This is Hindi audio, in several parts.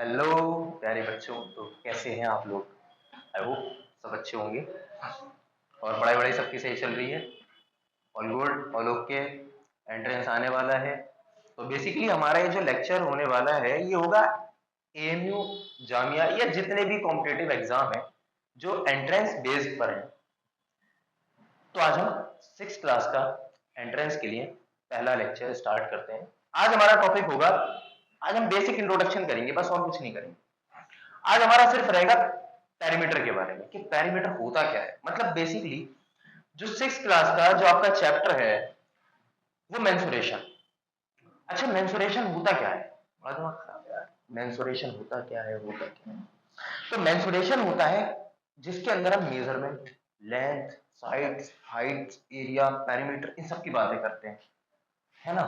हेलो प्यारे बच्चों। तो कैसे हैं आप लोग? आई होप सब अच्छे होंगे और पढ़ाई वढ़ाई सबकी सही चल रही है। All good, all okay. Entrance आने वाला है तो बेसिकली हमारा ये जो लेक्चर होने वाला है ये होगा एएमयू जामिया या जितने भी कॉम्पिटिटिव एग्जाम है जो एंट्रेंस बेस्ड पर है। तो आज हम 6th क्लास का एंट्रेंस के लिए पहला लेक्चर स्टार्ट करते हैं। आज हमारा टॉपिक होगा, आज हम बेसिक इंट्रोडक्शन करेंगे बस, और कुछ नहीं करेंगे। आज हमारा सिर्फ रहेगा पेरीमीटर के बारे में कि पेरीमीटर होता क्या है। मतलब बेसिकली जो 6th क्लास का जो आपका चैप्टर है वो मेंसुरेशन। अच्छा, मेंसुरेशन होता क्या है? बड़ा दिमाग खराब है यार। मेंसुरेशन होता क्या है, होता क्या है? तो मेंसुरेशन होता है जिसके अंदर हम measurement, length, sides, height, area, perimeter इन सब की बातें करते हैं, है ना?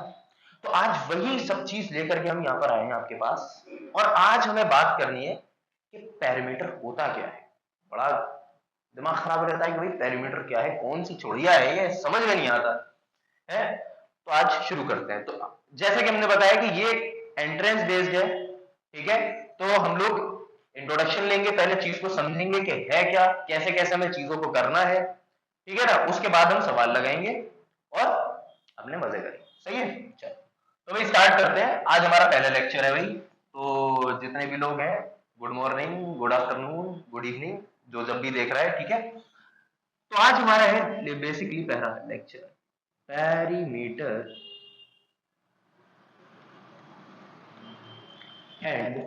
तो आज वही सब चीज लेकर के हम यहाँ पर आए हैं आपके पास, और आज हमें बात करनी है कि पेरीमीटर होता क्या है। बड़ा दिमाग खराब रहता है कि भाई पेरीमीटर क्या है, कौन सी चौड़िया है, ये समझ में नहीं आता है। तो आज शुरू करते हैं। तो जैसे कि हमने बताया कि ये एंट्रेंस बेस्ड है, ठीक है? तो हम लोग इंट्रोडक्शन लेंगे, पहले चीज को समझेंगे कि है क्या, कैसे कैसे हमें चीजों को करना है, ठीक है ना? उसके बाद हम सवाल लगाएंगे और अपने मजे करेंगे। सही है? चलो तो भाई स्टार्ट करते हैं। आज हमारा पहला लेक्चर है भाई, तो जितने भी लोग हैं good morning, good afternoon, good evening, जो जब भी देख रहा है, ठीक है? तो आज हमारा है बेसिकली पहला लेक्चर, पेरीमीटर एंड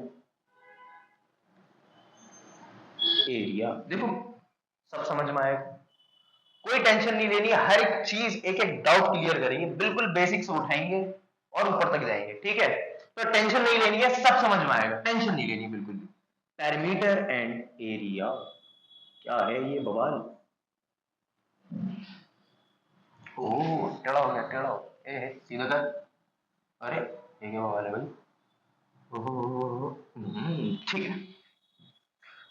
एरिया। देखो सब समझ में आएगा, कोई टेंशन नहीं लेनी है, हर एक चीज एक एक डाउट क्लियर करेंगे, बिल्कुल बेसिक से उठाएंगे और ऊपर तक जाएंगे, ठीक है? तो टेंशन नहीं लेनी है, सब समझ में आएगा, टेंशन नहीं लेनी बिल्कुल भी। पेरीमीटर एंड एरिया क्या है ये बवाल? ओह टेढ़ा हो गया, टेढ़ा हो, ए सीधा कर। अरे ये क्या बवाल है भाई? ओहो, ठीक है।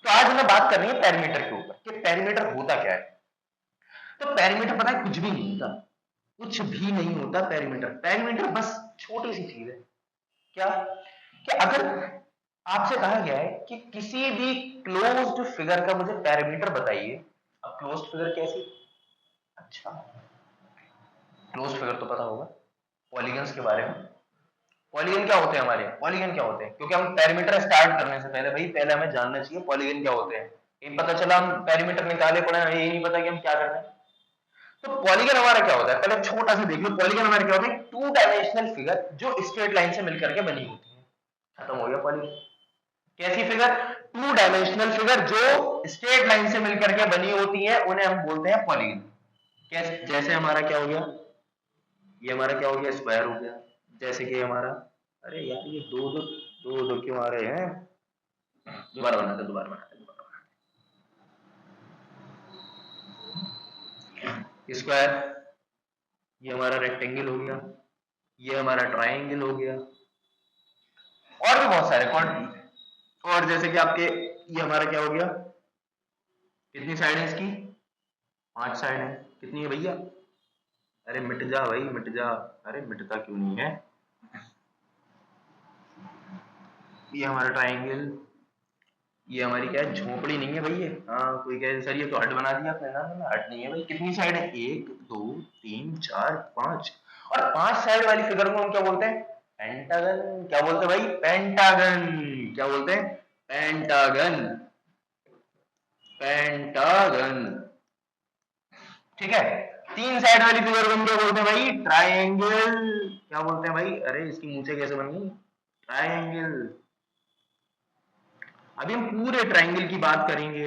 तो आज हमें बात करनी है पेरीमीटर के ऊपर कि पेरीमीटर होता क्या है। तो पेरीमीटर पता है कुछ भी नहीं होता, कुछ भी नहीं होता पेरीमीटर। पेरीमीटर बस छोटी सी चीज है। क्या? कि अगर आपसे कहा गया है कि किसी भी क्लोज्ड फिगर का मुझे पेरीमीटर बताइए। अब क्लोज्ड फिगर कैसी? अच्छा, क्लोज्ड फिगर तो पता होगा, पॉलीगन्स के बारे में। पॉलीगन क्या होते हैं हमारे? पॉलीगन क्या होते हैं? क्योंकि हम पेरीमीटर स्टार्ट करने से पहले भाई पहले हमें जानना चाहिए पॉलीगन क्या होते हैं। ये पता चला हम पेरीमीटर निकाले पड़े, हमें यही नहीं पता कि हम क्या कर रहे हैं। तो पॉलीगन हमारा क्या होता है, पहले छोटा सा देख लो। पॉलीगन हमारा क्या होता है? टू डायमेंशनल फिगर जो स्ट्रेट लाइन से मिलकर के बनी होती है। खत्म हो गया पॉलीगन। कैसी फिगर? टू डायमेंशनल फिगर जो स्ट्रेट लाइन से मिलकर के बनी होती है उन्हें हम बोलते हैं पॉलीगन। कैसे? जैसे हमारा क्या हो गया, ये हमारा क्या हो गया, स्क्वायर हो गया। जैसे कि हमारा, अरे यार ये दो दो दो दो क्यों आ रहे हैं? दोबारा बनाते, दोबारा बनाते, स्क्वायर। ये हमारा रेक्टेंगल हो गया, ये हमारा ट्राइंगल हो गया, और भी बहुत सारे कौन। और जैसे कि आपके ये हमारा क्या हो गया, कितनी साइड है इसकी? 5 साइड है। कितनी है भैया? अरे मिट जा भाई, मिट जा। अरे मिटता क्यों नहीं है? ये हमारा ट्राइंगल, ये हमारी क्या है, झोपड़ी नहीं है भाई ये। हाँ कोई कहे सर ये तो हट बना दिया आपने, ना ना ना हट नहीं है भाई। कितनी साइड है? 1 2 3 4 5। और 5 साइड वाली फिगर को हम क्या बोलते हैं? पेंटागन। क्या बोलते हैं भाई? पेंटागन। क्या बोलते हैं? पेंटागन। पेंटागन, ठीक है? 3 साइड वाली फिगर को हम क्या बोलते हैं भाई? ट्राइंगल। क्या बोलते हैं भाई? अरे इसकी मूछें कैसे बन गई? ट्राइंगल। अभी हम पूरे ट्राइंगल की बात करेंगे,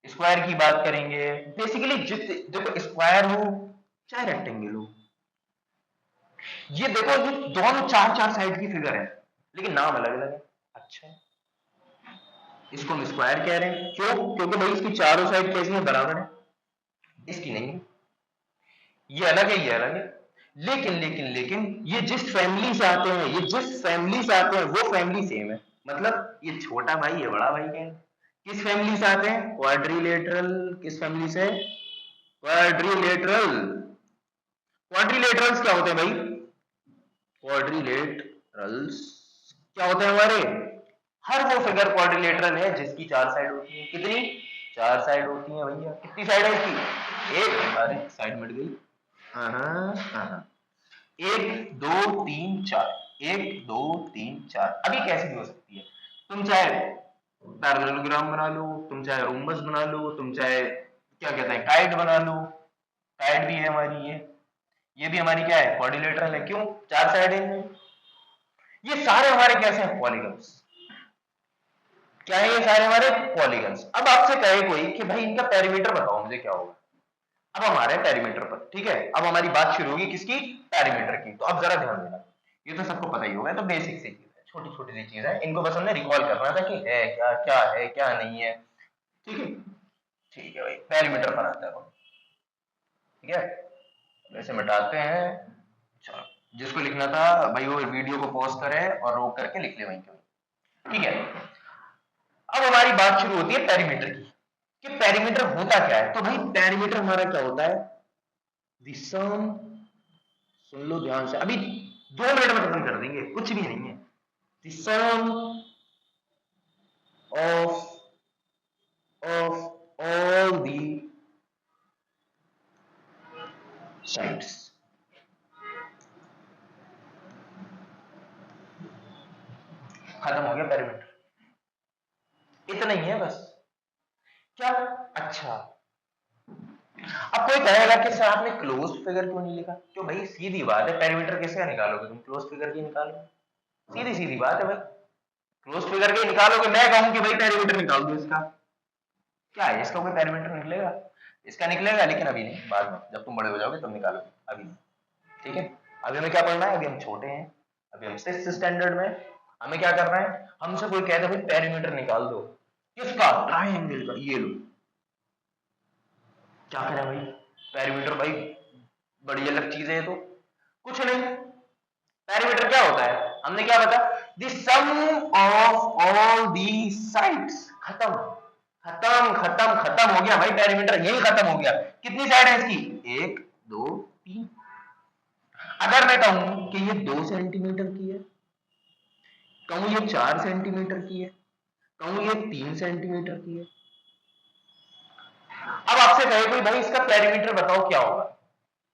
स्क्वायर की बात करेंगे। बेसिकली देखो स्क्वायर हो चाहे रेक्टेंगल हो, ये देखो ये दोनों 4 4 साइड की फिगर है लेकिन नाम अलग अलग है। अच्छा, इसको हम स्क्वायर कह रहे हैं, क्यों? क्योंकि भाई इसकी चारों साइड कैसी है? बराबर है, इसकी नहीं है। ये अलग है, ये अलग है। लेकिन ये जिस फैमिली से आते हैं, ये जिस फैमिली से आते हैं वो फैमिली सेम है। मतलब ये छोटा भाई ये बड़ा भाई क्या है? किस फैमिली से आते हैं? क्वाड्रिलेटरल। किस फैमिली से? क्वाड्रिलेटरल। क्वाड्रिलेटरल्स क्या होते हैं भाई? क्वाड्रिलेटरल्स क्या होते हैं हमारे? हर वो फिगर क्वाड्रिलेटरल है जिसकी 4 साइड होती है। कितनी? 4 साइड होती है भैया। कितनी साइड है इसकी? एक, अरे साइड मिट गई। हाँ, 1 2 3 4, 1 2 3 4। अभी कैसे भी हो सकती है, तुम चाहे पैरेललोग्राम बना लो, तुम चाहे रोम्बस बना लो, तुम चाहे क्या कहते हैं काइट बना लो। काइट भी है हमारी, ये भी हमारी क्या है, क्वाड्रिलेटरल है। क्यों? 4 साइड है। ये सारे हमारे कैसे हैं, पॉलीगन्स। क्या है ये सारे हमारे पॉलीगन्स। अब आपसे कहे कोई कि भाई इनका पेरीमीटर बताओ मुझे क्या होगा। अब हमारे पेरीमीटर पर, ठीक है, अब हमारी बात शुरू होगी किसकी, पेरीमीटर की। तो अब जरा ध्यान देना, ये तो सबको पता ही होगा, तो बेसिक सी चीज है, छोटी छोटी सी चीज है, इनको बस हमने रिकॉल करना था कि है क्या, क्या है क्या नहीं है। ठीक है, ठीक है भाई, पेरीमीटर पर आता है वो। ठीक है, वैसे मिटाते हैं। चलो, जिसको लिखना था भाई वो वीडियो को पॉज करे और रोक करके लिख ले वहीं के वहीं। ठीक है, अब हमारी बात शुरू होती है पेरीमीटर की, कि पेरीमीटर होता क्या है। तो भाई पेरीमीटर हमारा क्या होता है, द सम, सुन लो ध्यान से, अभी 2 मिनट में खत्म कर देंगे, कुछ भी नहीं है। The sum of all the sides. खत्म हो गया पेरीमीटर, इतना ही है बस। क्या? अच्छा, अब कोई कहेगा कि सर आपने क्लोज फिगर क्यों नहीं लिखा। क्यों भाई, सीधी बात है, पेरीमीटर कैसे निकालोगे तुम, क्लोज फिगर की निकालो, सीधी सीधी बात है भाई, क्लोज फिगर के निकालोगे। मैं कहूं कि भाई पेरीमीटर निकाल दो इसका, क्या है इसका कोई पेरीमीटर निकलेगा? इसका निकलेगा, लेकिन अभी नहीं, बाद में जब तुम बड़े हो जाओगे तब निकालोगे, अभी नहीं। ठीक है, अभी हमें क्या पढ़ना है, अभी हम छोटे हैं, अभी हम 6th स्टैंडर्ड में। हमें क्या करना है, हमसे कोई कहता है भाई पेरीमीटर निकाल दो, किसका, ट्राइंगल का, ये लो। क्या करें भाई, पेरीमीटर भाई बड़ी अलग चीज है। तो कुछ नहीं, पेरीमीटर क्या होता है, हमने क्या बता, the sum of all the sides. खत्म खत्म खत्म खत्म हो गया भाई, पेरीमीटर यही खत्म हो गया। कितनी साइड है इसकी, 1 2 3। अगर मैं कहूं कि ये 2 सेंटीमीटर की है, कहूं ये 4 सेंटीमीटर की है, कहूं ये 3 सेंटीमीटर की है, अब आपसे कहे कोई भाई इसका पेरीमीटर बताओ क्या होगा,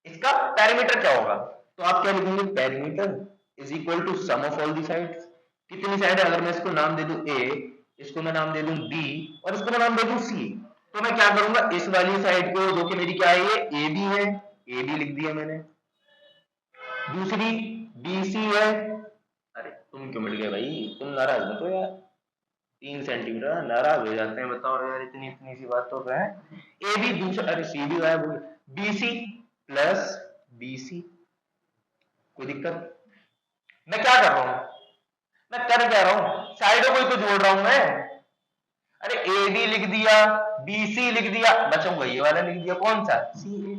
इसका पेरीमीटर क्या होगा, तो आप क्या लिखेंगे, perimeter is equal to sum of all the sides. कितनी साइड है, अगर मैं इसको नाम दे दूं ए, इसको मैं नाम दे दूं बी, और इसको मैं नाम दे दूं सी, तो मैं क्या करूंगा, इस वाली साइड को जो कि मेरी क्या है, ये ए बी है, ए बी लिख दिया मैंने, दूसरी बी सी है। अरे तुम क्यों मिल गए भाई, तुम नाराज मत हो यार, 3 सेंटीमीटर नाराज हो जाते हैं, बताओ यार, इतनी इतनी सी बात तो है। ए बी दूसरा, अरे सी भी गायब हो गया, B C plus B C, कोई दिक्कत? मैं क्या कर रहा हूं, मैं कर क्या रहा हूं, साइडों को ही तो जोड़ रहा हूं मैं। अरे ए बी लिख दिया, बी सी लिख दिया, बचूंगा ये वाला लिख दिया, कौन सा, सी ए।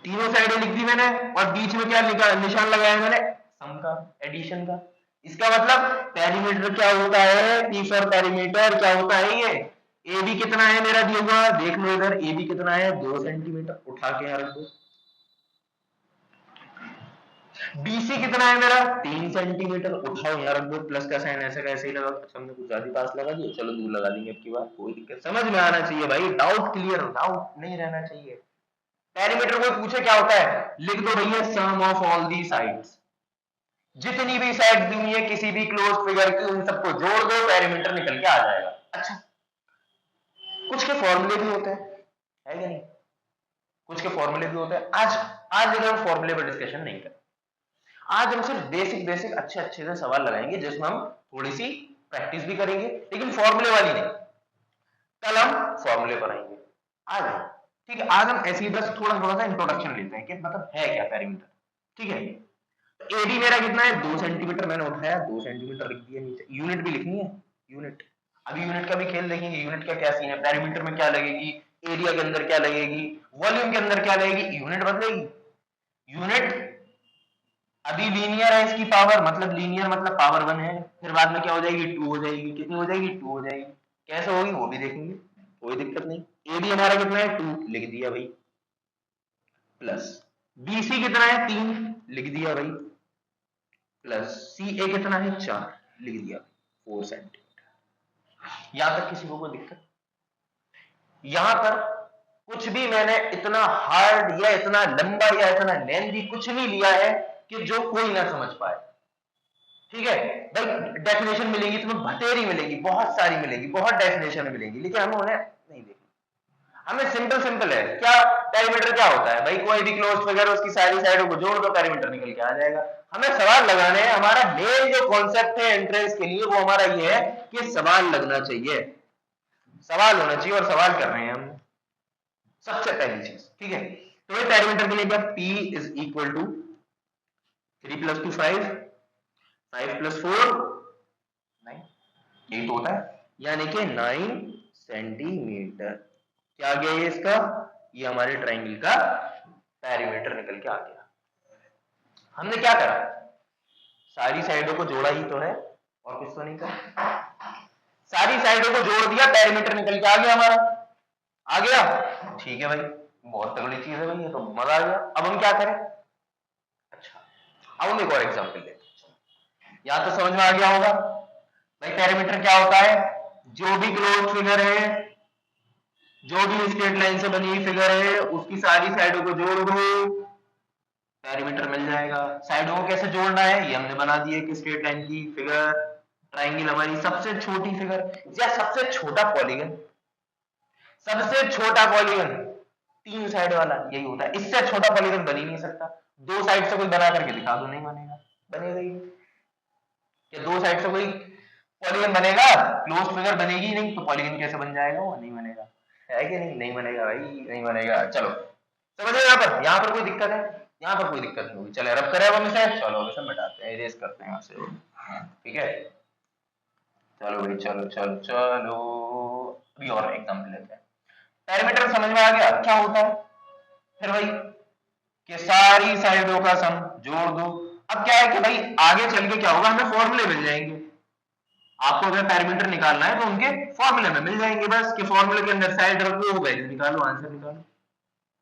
तीनों साइडें लिख दी मैंने, और बीच में क्या लिखा, निशान लगाया मैंने, सम का, एडिशन का। इसका मतलब पेरीमीटर क्या होता है, पी फॉर पेरीमीटर क्या होता है, ये ए बी कितना है मेरा दिया हुआ, देख लो इधर, ए बी कितना है, 2 सेंटीमीटर, उठा के यहाँ रख दो। बीसी कितना है मेरा, 3 सेंटीमीटर, उठाओ यहाँ रख दो, प्लस का साइन ऐसे कैसे ही लगा, अच्छा हमने कुछ ज्यादा पास लगा दिया, चलो दूर लगा देंगे अब की बार, कोई दिक्कत, समझ में आना चाहिए भाई, डाउट क्लियर, डाउट नहीं रहना चाहिए। पेरीमीटर कोई पूछे क्या होता है, लिख दो भैया, सम ऑफ ऑल दी साइड्स, जितनी भी साइड दी हुई है किसी भी क्लोज फिगर की, उन सबको जोड़ दो, पेरीमीटर निकल के आ जाएगा। अच्छा, कुछ के फॉर्मूले भी होते हैं, है क्या नहीं, कुछ के फॉर्मूले भी होते हैं। आज आज हम फॉर्मूले पर डिस्कशन नहीं करें, आज हम सिर्फ बेसिक बेसिक अच्छे अच्छे से सवाल लगाएंगे, जिसमें हम थोड़ी सी प्रैक्टिस भी करेंगे, लेकिन फॉर्मूले वाली नहीं। कल हम फॉर्मूले पर आएंगे, आज हम, ठीक है, आज हम ऐसे ही बस थोड़ा थोड़ा सा इंट्रोडक्शन लेते हैं कि मतलब है क्या पेरीमीटर। ठीक है, ए बी मेरा कितना है, 2 सेंटीमीटर, मैंने उठाया 2 सेंटीमीटर लिख दिया नीचे, यूनिट भी लिखनी है, यूनिट, अभी यूनिट का भी खेल देखेंगे, यूनिट का क्या सीन है, पेरीमीटर में क्या लगेगी, एरिया के अंदर क्या लगेगी, वॉल्यूम के अंदर क्या लगेगी, यूनिट बदलेगी। यूनिट अभी लीनियर है, इसकी पावर मतलब लीनियर मतलब पावर 1 है, फिर बाद में क्या हो जाएगी, 2 हो जाएगी, कितनी हो जाएगी, 2 हो जाएगी, कैसे होगी वो भी देखेंगे, कोई दिक्कत नहीं। ए बी हमारा कितना है, 2 लिख दिया भाई, प्लस बी सी कितना है, 3 लिख दिया भाई, प्लस सी ए कितना है, 4। लिख दिया 4 सेंटीमीटर। यहां तक किसी को कोई दिक्कत? यहां पर कुछ भी मैंने इतना हार्ड या इतना लंबा या इतना लेंथी कुछ नहीं लिया है कि जो कोई ना समझ पाए। ठीक है भाई, डेफिनेशन मिलेगी तुम्हें भतेरी मिलेगी, बहुत सारी मिलेगी, बहुत डेफिनेशन मिलेगी, लेकिन हमें उन्हें नहीं देखना। हमें सिंपल सिंपल है। क्या पेरीमीटर क्या होता है भाई? कोई भी क्लोज्ड फिगर उसकी सारी साइडों को जोड़ दो, पेरीमीटर निकल के आ जाएगा। हमें सवाल लगाने हैं। हमारा मेन जो कॉन्सेप्ट है एंट्रेंस के लिए वो हमारा ये है कि सवाल लगना चाहिए, सवाल होना चाहिए, और सवाल कर रहे हैं हम सबसे पहली चीज। ठीक है, तो ये पेरीमीटर के लिए क्या, P इज इक्वल टू 3 + 2 5, 5 + 4 9, यही तो होता है, यानी कि 9 सेंटीमीटर। क्या आ गया ये इसका? ये हमारे ट्राइंगल का पेरीमीटर निकल के आ गया। हमने क्या करा? सारी साइडों को जोड़ा ही तो है, और कुछ तो नहीं करा। सारी साइडों को जोड़ दिया, पेरीमीटर निकल के आ गया हमारा। आ गया, ठीक है भाई, बहुत तगड़ी चीज है भाई, ये तो मजा आ गया। अब हम क्या करें? अच्छा, अब हम एक और एग्जांपल लेते हैं। यहां तो समझ में आ गया होगा भाई पेरीमीटर क्या होता है। जो भी क्लोज फिगर है, जो भी स्ट्रेट लाइन से बनी हुई फिगर है, उसकी सारी साइडों को जोड़ दो, पेरीमीटर मिल जाएगा। साइडों को कैसे जोड़ना है ये हमने बना दिया कि स्ट्रेट लाइन की फिगर, ट्राइंगल हमारी सबसे छोटी फिगर या सबसे छोटा पॉलीगन, सबसे छोटा पॉलीगन 3 साइड वाला यही होता है। इससे छोटा पॉलीगन बन ही नहीं सकता। 2 साइड से कोई बना करके दिखा दो, नहीं बनेगा। बनेगा ही क्या? 2 साइड से कोई पॉलीगन बनेगा? क्लोज फिगर बनेगी नहीं तो पॉलीगन कैसे बन जाएगा? वो नहीं बनेगा, है कि नहीं? नहीं बनेगा भाई, नहीं बनेगा। चलो समझ लो, यहाँ पर कोई दिक्कत है? यहाँ पर कोई दिक्कत नहीं होगी। चले रब करे अब इसे, चलो अब इसे मिटाते हैं, इरेज करते हैं यहाँ से। ठीक है, चलो भाई, चलो चलो चलो, अभी और एग्जाम्पल लेते हैं। पेरीमीटर समझ में आ गया क्या होता है? फिर भाई कि सारी साइडों का सम जोड़ दो। अब क्या है कि भाई आगे चल के क्या होगा, हमें फॉर्मूले मिल जाएंगे। आपको अगर पेरीमीटर निकालना है तो उनके फॉर्मूले में मिल जाएंगे, बस कि फॉर्मूले के अंदर साइड रखो, वैल्यू निकालो, आंसर निकालो,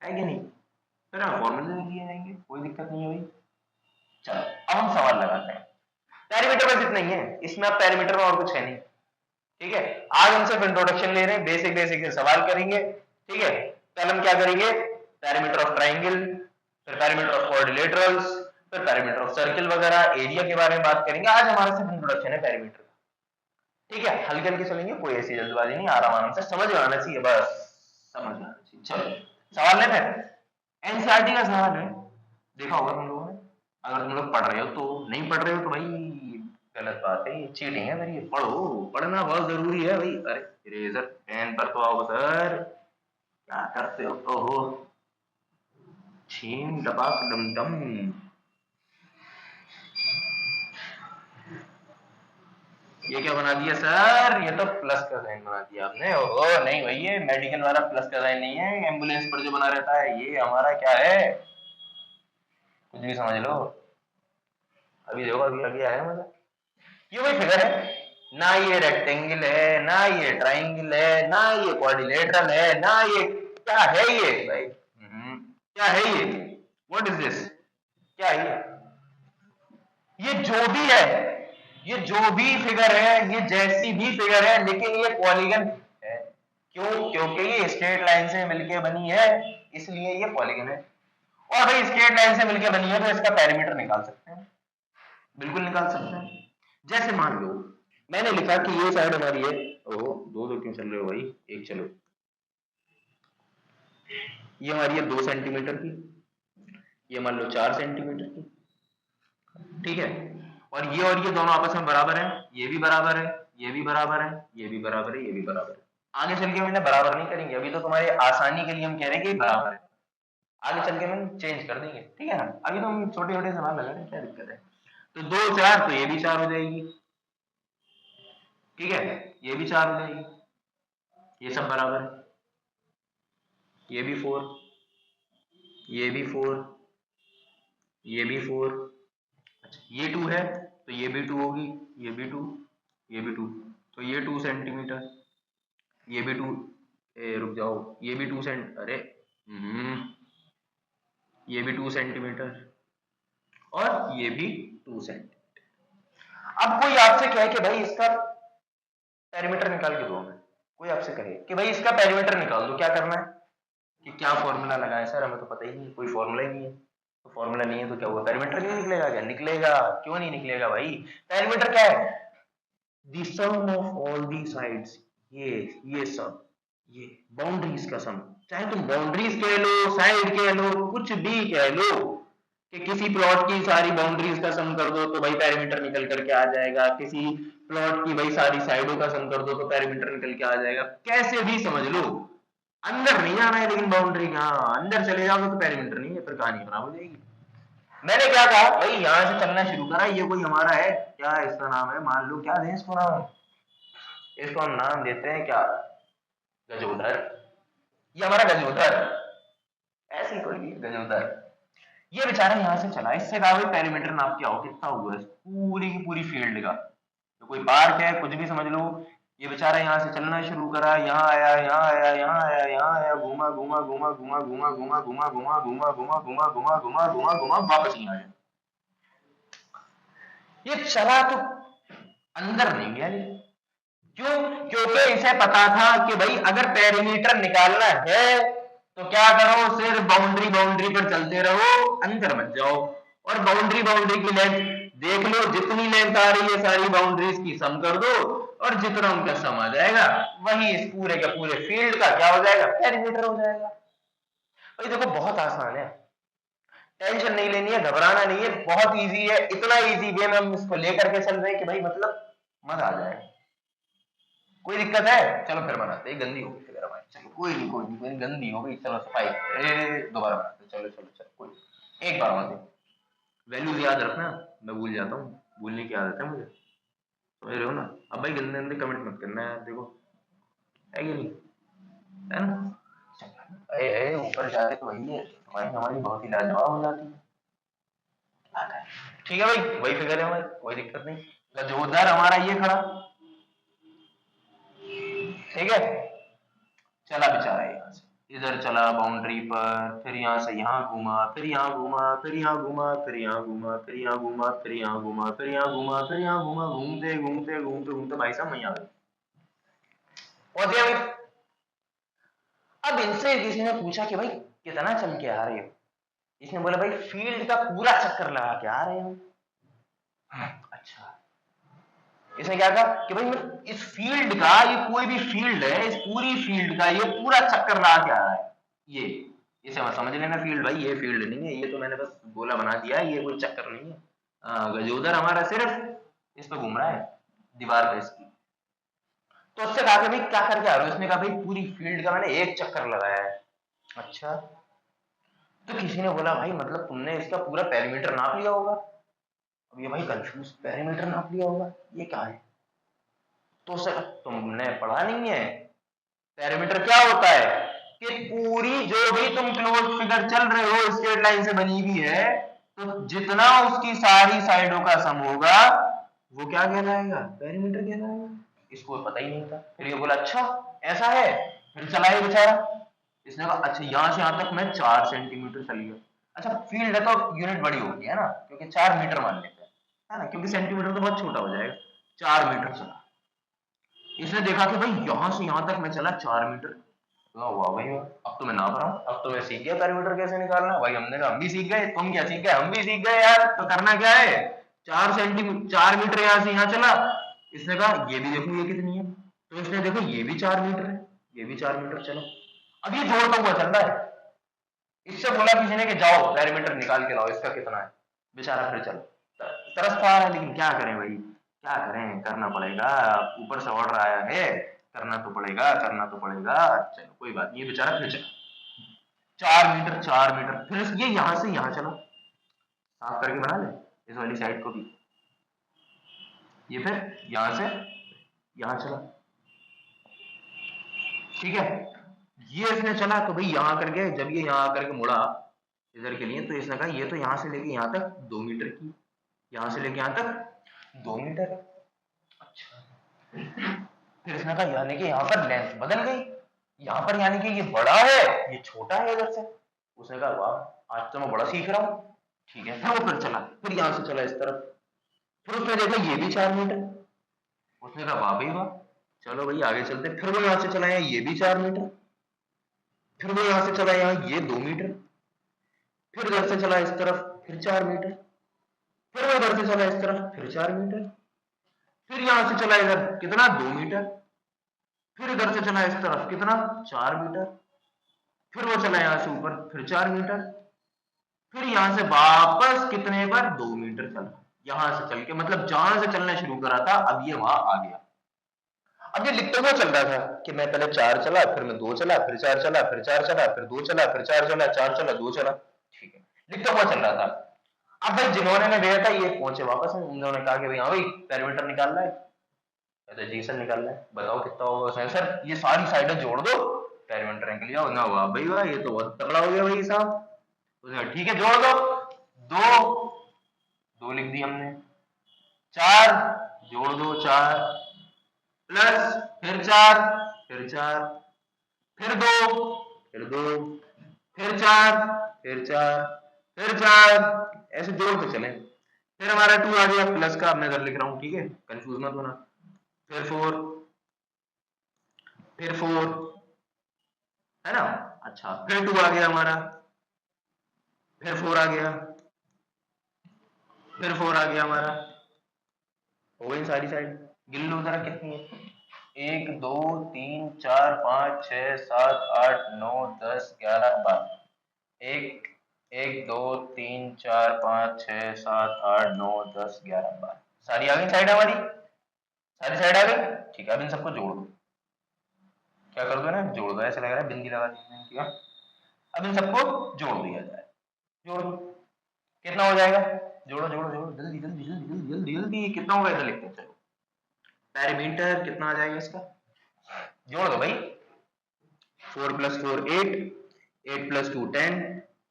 है कि नहीं? फिर हम फॉर्मूले लिख लिए जाएंगे, कोई दिक्कत नहीं है भाई। चलो अब हम सवाल लगाते हैं। पेरीमीटर बस इतना ही है, इसमें अब पेरीमीटर में और कुछ है नहीं। ठीक है, आज हम सिर्फ इंट्रोडक्शन ले रहे हैं, बेसिक बेसिक से सवाल करेंगे। ठीक है, कल हम क्या करेंगे? पेरीमीटर ऑफ ट्राइंगल, फिर पेरीमीटर ऑफ क्वाड्रिलेटरल्स, फिर पेरीमीटर ऑफ सर्किल वगैरह, एरिया के बारे में बात करेंगे। आज हमारा सिर्फ इंट्रोडक्शन है पेरीमीटर। ठीक है, हल्के हल्के चलेंगे, कोई ऐसी जल्दबाजी नहीं, आराम आराम से समझ में आना चाहिए, बस समझ में आना चाहिए। चलो सवाल लेते हैं। एनसीईआरटी का सवाल है, देखा होगा तुम लोगों ने। अगर तुम लोग पढ़ रहे हो तो, नहीं पढ़ रहे हो तो भाई गलत बात है, ये चीटिंग है मेरी। पढ़ो, पढ़ना बहुत जरूरी है भाई। अरे इरेजर पेन पर तो आओ सर, क्या करते हो? ओहो, छीन डपाक डम डम। ये क्या बना दिया सर? ये तो प्लस का साइन बना दिया आपने। ओहो नहीं भाई, ये मेडिकल वाला प्लस का साइन नहीं है, एम्बुलेंस पर जो बना रहता है, ये हमारा क्या है, कुछ भी समझ लो। अभी देखो, अभी अभी आया मतलब, ये वही फिगर है ना, ये रेक्टेंगल है ना, ये ट्राइंगल है ना, ये क्वाड्रिलेटरल है ना, ये क्या है ये भाई? क्या है ये? What is this? क्या है ये जो भी है, ये जो भी फिगर है, ये जैसी भी फिगर है, लेकिन ये पॉलीगन है। क्यों? क्योंकि ये स्ट्रेट लाइन से मिलके बनी है, इसलिए ये पॉलीगन है। और भाई स्ट्रेट लाइन से मिलके बनी है तो इसका पेरीमीटर निकाल सकते हैं, बिल्कुल निकाल सकते हैं। जैसे मान लो मैंने लिखा कि ये साइड हमारी है, ओहो दो दो क्यों चल रहे हो भाई, एक चलो। ये हमारी है 2 सेंटीमीटर की, ये मान लो 4 सेंटीमीटर की। ठीक है, और ये दोनों आपस में बराबर है, ये भी बराबर है, ये भी बराबर है, ये भी बराबर है, ये भी बराबर है। आगे चल के हम इन्हें बराबर नहीं करेंगे, अभी तो तुम्हारी आसानी के लिए हम कह रहे हैं कि बराबर है। आगे चल के हम चेंज कर देंगे, ठीक है ना? अभी तो हम छोटे छोटे सवाल लगा रहे हैं, क्या दिक्कत है? तो 2 4 तो ये भी 4 हो जाएगी, ठीक है, ये भी 4 हो जाएगी, ये सब बराबर है, ये भी 4, ये भी 4, ये भी 4। अच्छा ये 2 है तो ये भी 2 होगी, ये भी 2, ये भी 2, तो ये 2 सेंटीमीटर, ये भी 2, रुक जाओ, ये भी 2 सेंट, अरे ये भी 2 सेंटीमीटर, और ये भी 2 सेंटीमीटर। अब कोई आपसे कहे कि भाई इसका पेरीमीटर निकाल के दो हमें, कोई आपसे कहे कि भाई इसका पेरीमीटर निकाल दो, क्या करना है कि क्या फॉर्मूला लगाए? सर हमें तो पता ही नहीं, कोई फॉर्मूला ही नहीं है। तो फॉर्मूला नहीं है तो क्या हुआ, पेरीमीटर नहीं निकलेगा? क्या निकलेगा, क्यों नहीं निकलेगा भाई? पेरीमीटर क्या है? The sum of all the sides, ये सब, ये बाउंड्रीज का सम। चाहे तुम बाउंड्रीज कह लो, साइड कह लो, कुछ भी कह लो, कि किसी प्लॉट की सारी बाउंड्रीज का सम कर दो तो भाई पेरीमीटर निकल करके आ जाएगा, किसी प्लॉट की भाई सारी साइडों का सम कर दो तो पेरीमीटर निकल के आ जाएगा। कैसे भी समझ लो, अंदर नहीं जाना है लेकिन बाउंड्री का, अंदर चले जाओगे तो पेरीमीटर नहीं है, फिर कहानी खराब हो जाएगी। मैंने क्या कहा भाई, यहां से चलना शुरू करा, ये कोई हमारा है क्या, इसका नाम है, मान लो क्या दें इसको नाम, इसको हम नाम देते हैं क्या, गजोदर। ये हमारा गजोदर, ऐसे ही कोई भी गजोदर। ये बेचारा यहाँ से चला, इससे कहा भाई पेरीमीटर नाप के आओ कितना हुआ है पूरी की पूरी फील्ड का, तो कोई पार्क है कुछ भी समझ लो। ये बेचारा यहाँ से चलना शुरू करा, यहाँ आया, यहाँ आया, यहाँ आया, यहाँ आया, घूमा घूमा घूमा घूमा घूमा घूमा घूमा घूमा घूमा घूमा घूमा घूमा घूमा घूमा घूमा वापस नहीं आया। ये चला तो अंदर नहीं गया, क्यों? क्योंकि इसे पता था कि भाई अगर पेरीमीटर निकालना है तो क्या करो, सिर्फ बाउंड्री बाउंड्री पर चलते रहो, अंदर मत जाओ। और बाउंड्री बाउंड्री की लेंथ देख लो, जितनी लेंथ आ रही है सारी बाउंड्रीज की सम कर दो, और जितना उनका सम आ जाएगा वही इस पूरे के पूरे फील्ड का क्या हो जाएगा, पेरीमीटर हो जाएगा। भाई देखो बहुत आसान है, टेंशन नहीं लेनी है, घबराना नहीं है, बहुत इजी है। इतना इजी वे में हम इसको लेकर के चल रहे हैं कि भाई मतलब मजा आ जाए। कोई दिक्कत है? चलो फिर बनाते, गंदी हो गई फिर हमारी, चलो कोई नहीं कोई नहीं कोई नहीं, गंदी हो गई, चलो सफाई, दोबारा बनाते, चलो चलो चलो कोई एक बार बनाते। वैल्यूज याद रखना, मैं भूल जाता हूँ, भूलने की आदत है मुझे, समझ रहे हो ना? अब भाई गंदे गंदे कमेंट मत करना यार, देखो है कि नहीं, है ना? ऊपर जाके तो वही है, हमारी हमारी बहुत ही लाजवाब हो जाती है। ठीक है भाई, वही फिगर है हमारी, कोई दिक्कत नहीं। जोरदार हमारा ये खड़ा, ठीक है, चला बेचारा यहाँ से, इधर चला बाउंड्री पर, फिर यहाँ से यहाँ घूमा, फिर यहाँ घूमा, फिर यहाँ घूमा, फिर यहाँ घूमा, फिर यहाँ घूमा, फिर यहाँ घूमा, फिर यहाँ घूमा, फिर यहाँ घूमा, घूमते घूमते घूमते घूमते भाई साहब मैं आ गए, पहुंच गया भाई। अब इनसे किसी ने पूछा कि भाई कितना चल के आ रहे हो? इसने बोला भाई फील्ड का पूरा चक्कर लगा के आ रहे हो। अच्छा, इसने क्या कहा कि भाई मैं इस फील्ड का, ये कोई भी फील्ड है, इस पूरी फील्ड का ये पूरा चक्कर लगा के आ रहा है। ये इसे मत समझ लेना फील्ड, भाई ये फील्ड नहीं है, ये तो मैंने बस गोला बना दिया है, ये कोई चक्कर नहीं है। गजोदर हमारा सिर्फ इस पे घूम रहा है, दीवार पे इसकी। तो उससे कहा कि भाई क्या करके आ रहे हो? इसने कहा भाई पूरी फील्ड का मैंने एक चक्कर लगाया है। अच्छा, तो किसी ने बोला भाई मतलब तुमने इसका पूरा पेरीमीटर नाप लिया होगा? अब ये भाई कंफ्यूज, पेरीमीटर नाप लिया होगा, ये क्या है? तो सर तुमने पढ़ा नहीं है, पेरीमीटर क्या होता है कि पूरी जो भी तुम क्लोज फिगर चल रहे हो स्ट्रेट लाइन से बनी हुई है, तो जितना उसकी सारी साइडों का सम होगा वो क्या कहलाएगा, पेरीमीटर कहलाएगा। इसको पता ही नहीं था, फिर ये बोला अच्छा ऐसा है, फिर चला ये बेचारा, इसने कहा अच्छा यहाँ से यहाँ तक मैं 4 सेंटीमीटर चल गया। अच्छा फील्ड है तो यूनिट बड़ी होगी है ना, क्योंकि 4 मीटर मान लेते हैं, है ना, क्योंकि सेंटीमीटर तो बहुत छोटा हो जाएगा। 4 मीटर चला, इसने देखा कि भाई यहां से यहां तक मैं चला 4 मीटर, तो वाह भाई अब तो मैं नाप रहा हूँ, अब तो मैं सीख गया पेरीमीटर कैसे निकालना। भाई हमने कहा हम भी सीख गए, तुम क्या सीख गए, हम भी सीख गए यार। तो करना क्या है, 4 सेंटीमीटर 4 मीटर यहाँ से यहाँ चला। इसने कहा ये भी देखो ये कितनी है, तो इसने देखो ये भी 4 मीटर है, ये भी 4 मीटर, चलो अब ये जोड़ता हुआ चल रहा है। इससे बोला किसी ने कि जाओ पेरीमीटर निकाल के लाओ, इसका कितना है। बेचारा फिर चलो तरस खा रहा है, लेकिन क्या करें भाई, क्या करें, करना पड़ेगा, ऊपर से ऑर्डर आया है, करना तो पड़ेगा, करना तो पड़ेगा। चलो कोई बात नहीं, ये बेचारा फिर चला 4 मीटर 4 मीटर, फिर ये यहां से यहां चला, साफ करके बना ले इस वाली साइड को भी, ये फिर यहां से यहां चला, ठीक है। ये इसने चला तो भाई यहां करके, जब ये यहां करके मुड़ा इधर के लिए, तो इसने कहा ये तो यहां से लेके यहां तक 2 मीटर की, यहां से लेके यहां तक 2 मीटर। अच्छा, फिर इसने कहा यानी कि यहाँ पर लेंथ बदल गई, यहाँ पर यानी कि ये बड़ा है ये छोटा है इधर से। उसने कहा वाह आज तो मैं बड़ा सीख रहा हूँ, ठीक है। फिर वो फिर चला, फिर यहाँ से चला इस तरफ, फिर उसने देखा ये भी 4 मीटर, उसने कहा वाह भाई वाह, चलो भाई आगे चलते। फिर वो यहां से चला यहाँ ये भी 4 मीटर, फिर वो यहां से चला यहाँ ये 2 मीटर, फिर इधर से चला इस तरफ फिर 4 मीटर, फिर वो इधर से चला इस तरफ फिर 4 मीटर, फिर यहां से चला इधर कितना 2 मीटर, फिर इधर से चला इस तरफ कितना 4 मीटर, फिर वो चला यहां से ऊपर फिर 4 मीटर, फिर यहां से वापस कितने पर 2 मीटर चला, यहां से चल के मतलब जहां से चलना शुरू करा था अब ये वहां आ गया। अब ये लिखते हुए चल रहा था कि मैं पहले 4 चला, फिर मैं 2 चला, फिर 4 चला, फिर 4 चला, फिर 2 चला, फिर 4 चला, 4 चला, 2 चला, ठीक है, लिखते हुआ चल रहा था। अब भाई जिन्होंने ने भेजा था ये पहुंचे वापस, उन्होंने कहा कि भाई हाँ भाई पैरामीटर निकालना है, तो जी सर निकालना है, बताओ कितना होगा उसमें। सर ये सारी साइडें जोड़ दो पैरामीटर निकल गया ना। वाह भाई वाह, ये तो बहुत तगड़ा हो गया भाई साहब। उसने कहा ठीक है जोड़ दो, दो, दो लिख दी हमने, 4 जोड़ दो 4 प्लस फिर 4 फिर 4 फिर 2 फिर 2 फिर 4 फिर 4 फिर 4, ऐसे जोड़ते चले। फिर हमारा 2 आ गया प्लस का, मैं इधर लिख रहा हूं ठीक है, कंफ्यूज मत होना। फिर 4 फिर 4 है ना, अच्छा फिर 2 आ गया हमारा, फिर 4 आ गया, फिर 4 आ गया हमारा, हो गई सारी साइड। गिन लो जरा कितनी है, 1 2 3 4 5 6 7 8 9 10 11 12, 1 1 2 3 4 5 6 7 8 9 10 11 12, सारी आ गई साइड हमारी, सारी साइड आ गई, ठीक है। अब इन सबको जोड़ दो, क्या कर दो ना, जोड़ दो, ऐसा लग रहा है बिंदी लगा दी ठीक है। अब इन सबको जोड़ दिया जाए, जोड़ दो, कितना हो जाएगा, जोड़ो जोड़ो जोड़ो जल्दी जल्दी जल्दी जल्दी जल्दी जल्दी, कितना होगा इधर लिखते हैं चलो। पेरीमीटर कितना आ जाएगा इसका, जोड़ दो भाई, 4 plus 4 8, 8 plus 2 10,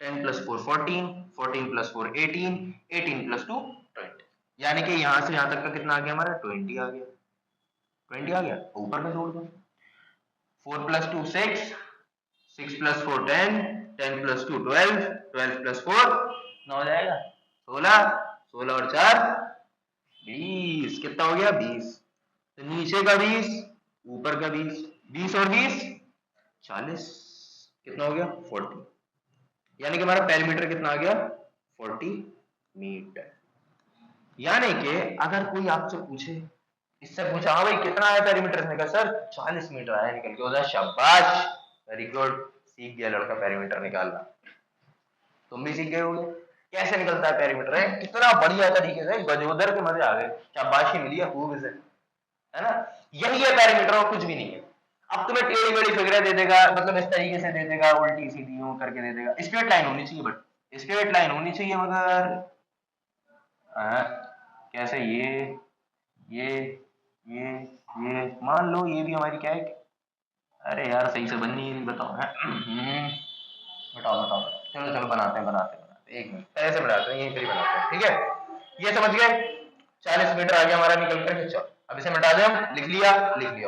10 plus 4 14, 14 plus 4 18, 18 plus 2 20, यानी कि यहां से यहां तक का कितना आ गया हमारा 20 आ गया, 20 आ गया, ऊपर में जोड़ दो, 4 प्लस 2 6, 6 प्लस 4 10, 10 प्लस 2 12, 12 प्लस 4 कितना हो जाएगा 16, 16 और 4 20, कितना हो गया 20, तो नीचे का 20 ऊपर का 20, 20 और 20 40, कितना हो गया 40, यानी कि हमारा पेरीमीटर कितना आ गया 40 मीटर। यानी कि अगर कोई आपसे पूछे, इससे पूछा हाँ भाई कितना आया पेरीमीटर, इसने कहा सर 40 मीटर आया, निकल के उधर शाबाश वेरी गुड, सीख गया लड़का पेरीमीटर निकालना, तुम भी सीख गए होगे कैसे निकलता है पेरीमीटर, है कितना बढ़िया तरीके से, गजोदर के मजे आ गए, शाबाशी मिली है खूब इसे, है ना। यही है पेरीमीटर और कुछ भी नहीं है। अब तुम्हें टेढ़ी मेढ़ी फिगरें दे देगा, मतलब इस तरीके से दे देगा, उल्टी सीधी यूं करके दे देगा, स्ट्रेट लाइन होनी चाहिए, बट स्ट्रेट लाइन होनी चाहिए, मगर कैसे ये ये ये मान लो ये भी हमारी क्या है, अरे यार सही से बन नहीं, बताओ है बताओ बताओ, चलो चलो बनाते हैं बनाते हैं बनाते हैं, एक मिनट ऐसे बनाते हैं, यहीं पर ही बनाते हैं ठीक है। ये समझ गए, 40 मीटर आ गया हमारा निकल कर, चलो अब इसे मिटा दें हम, लिख लिया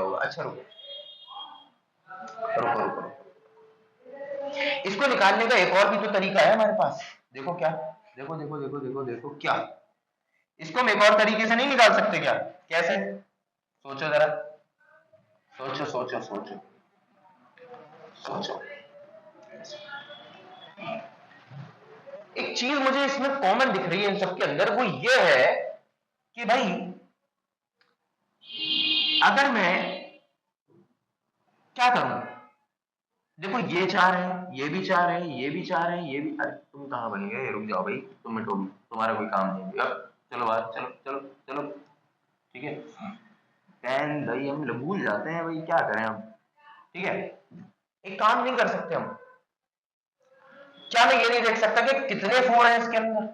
होगा, अच्छा रुको रुको रुको रुको, इसको निकालने का एक और भी तो तरीका है हमारे पास, देखो क्या, देखो देखो देखो देखो देखो क्या, इसको हम एक और तरीके से नहीं निकाल सकते क्या, कैसे, सोचो जरा, सोचो सोचो सोचो सोचो। एक चीज मुझे इसमें कॉमन दिख रही है इन सबके अंदर, वो ये है कि भाई अगर मैं क्या करूं, देखो ये 4 है, ये भी 4 है, ये भी 4 है, ये भी, अरे तुम कहां बन गए, रुक जाओ भाई, तुम मिटो, तुम्हारा कोई काम नहीं है, अब चलो बाहर, चलो चलो चलो, ठीक है, पेन भाई हम लोग भूल जाते हैं भाई, क्या करें हम, ठीक है। एक काम नहीं कर सकते हम, क्या मैं ये नहीं देख सकता कि कितने 4 हैं इसके अंदर,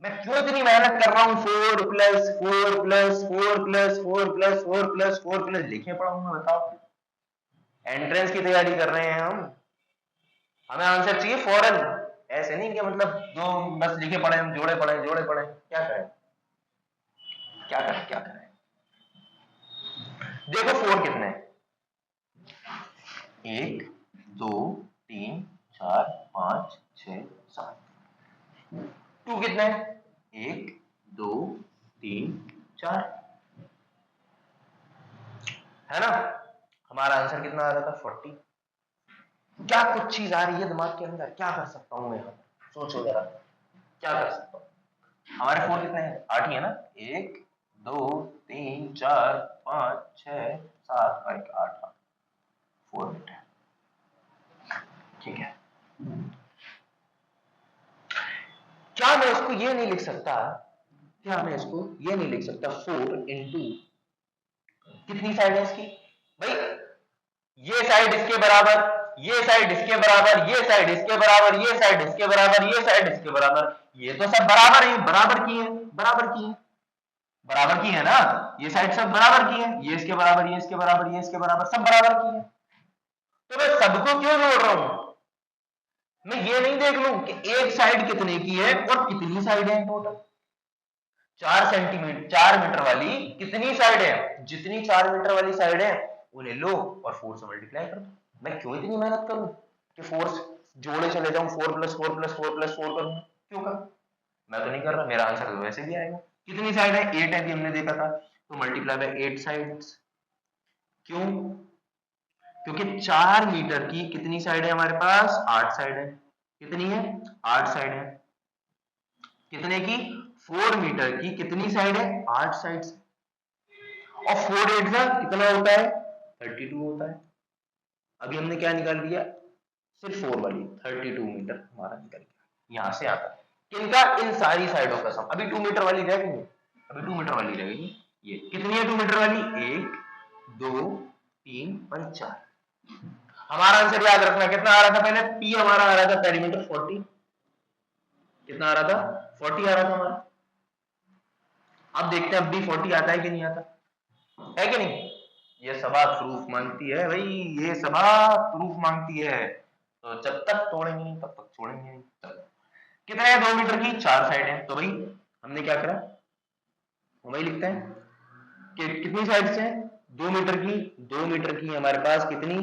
मैं क्यों इतनी मेहनत कर रहा हूँ, 4 plus 4 plus 4 plus 4 plus 4 plus 4 plus लिखे पढ़ाऊंगा, बताओ, एंट्रेंस की तैयारी कर रहे हैं हम, हमें आंसर चाहिए फौरन, ऐसे नहीं कि मतलब दो बस लिखे पढ़े हम, जोड़े पढ़े, क्या करें क्या करें क्या करें। देखो 4 कितने हैं, 1 2 3 4 5 6 7, 2 कितने हैं, 1 2 3 है ना। हमारा आंसर कितना आ रहा था 40। क्या कुछ चीज आ रही है दिमाग के अंदर, क्या कर सकता हूं मैं यहाँ पर, सोचो जरा क्या कर सकता हूँ। हमारे 4 कितने हैं, 8 ही है ना, 1 2 3 4 5 6 7 और 1 8 4 मीटर, ठीक है। क्या मैं इसको ये नहीं लिख सकता, क्या मैं इसको ये नहीं लिख सकता 4 इंटू कितनी साइड है इसकी भाई, ये साइड इसके बराबर, ये साइड इसके बराबर, ये साइड इसके बराबर, ये साइड इसके बराबर, ये साइड इसके बराबर, ये तो सब बराबर है, बराबर की है, बराबर की है, बराबर की है ना, ये साइड सब बराबर की है, ये इसके बराबर, ये इसके बराबर, ये इसके बराबर, सब बराबर की है। तो मैं सबको क्यों जोड़ रहा हूं, मैं ये नहीं देख लूं कि एक साइड कितने की है और कितनी साइड है टोटल। 4 मीटर वाली कितनी साइड है, जितनी 4 मीटर वाली साइड है उन्हें लो और 4 से मल्टीप्लाई कर दो। मैं क्यों इतनी मेहनत करूं कि 4 जोड़े चले जाऊं, 4 प्लस 4 प्लस 4 प्लस 4 करूंगा, क्यों करूं, मैं तो नहीं कर रहा, मेरा आंसर तो वैसे भी आएगा। कितनी साइड है, 8 है, भी हमने देखा था, तो मल्टीप्लाई बाय 8 साइड्स। क्यों, क्योंकि 4 मीटर की कितनी साइड है हमारे पास, 8 साइड है, कितनी है 8 साइड है, कितने की 4 मीटर की कितनी साइड है 8 साइड, और 4 8 का कितना होता है 32 होता है। अभी हमने क्या निकाल लिया, सिर्फ 4 वाली 32 मीटर हमारा निकल गया, यहां से आता है किनका, इन सारी साइडों का सम। अभी 2 मीटर वाली रह गई, अभी 2 मीटर वाली रह गई, ये कितनी है 2 मीटर वाली, 1 2 3 और 4। हमारा आंसर याद रखना कितना आ रहा था पहले, पी हमारा आ रहा था पेरीमीटर 40, कितना आ रहा था 40 आ रहा था हमारा। अब देखते हैं अब भी 40 आता है कि नहीं आता, है कि नहीं, ये सभा प्रूफ मांगती है भाई, ये सभा प्रूफ मांगती है, तो जब तक तोड़ेंगे नहीं तब तक छोड़ेंगे नहीं। कितना है 2 मीटर की 4 साइड है, तो भाई हमने क्या करा, वही लिखते हैं कि कितनी साइड है 2 मीटर की, 2 मीटर की हमारे पास कितनी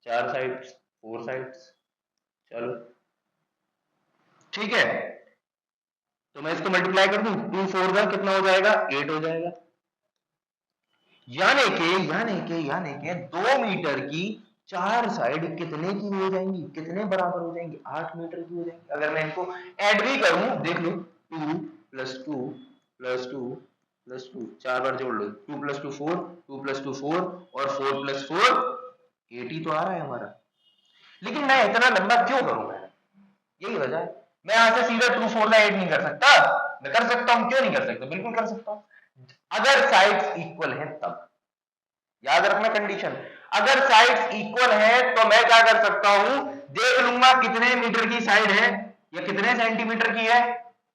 4 साइड्स, 4 साइड्स, चलो ठीक है। तो मैं इसको मल्टीप्लाई कर दूं, 2 4 का कितना हो जाएगा 8 हो जाएगा, यानी के 2 मीटर की 4 साइड कितने की हो जाएंगी, कितने बराबर हो जाएंगी 8 मीटर की हो जाएंगी। अगर मैं इनको ऐड भी करूं, देख लो 2 प्लस 2 प्लस 2 प्लस 2, 4 बार जोड़ लो, 2 प्लस 2 4, 2 प्लस 2 4 और 4 प्लस 4 8 ही तो आ रहा है हमारा। लेकिन मैं इतना लंबा क्यों करूं, मैं यही वजह है, मैं यहां से सीधा 2 4 का 8 नहीं कर सकता, मैं कर सकता हूं, क्यों नहीं कर सकता, बिल्कुल कर सकता हूं, अगर साइड्स इक्वल हैं तब, याद रखना कंडीशन, अगर साइड्स इक्वल है तो मैं क्या कर सकता हूं, देख लूंगा कितने मीटर की साइड है या कितने सेंटीमीटर की है,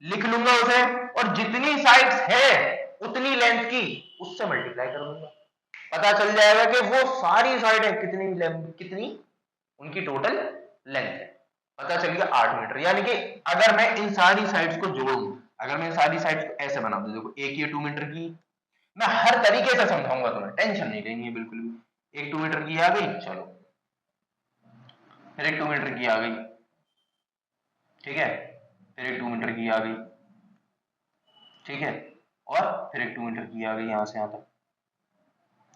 लिख लूंगा उसे, और जितनी साइड्स है उतनी लेंथ की उससे मल्टीप्लाई कर दूंगा, पता चल जाएगा कि वो सारी साइड है कितनी कितनी उनकी टोटल लेंथ है, पता चल गया 8 मीटर। यानी कि अगर मैं इन सारी साइड्स को जोड़ूं, अगर मैं सारी साइड्स को ऐसे बना दूं, देखो एक ये 2 मीटर की, मैं हर तरीके से समझाऊंगा तुम्हें, टेंशन नहीं लेनी है बिल्कुल भी। एक 2 मीटर की आ गई, चलो फिर एक 2 मीटर की आ गई, ठीक है, फिर एक 2 मीटर की आ गई, ठीक है, और फिर एक 2 मीटर की आ गई, यहां से यहां तक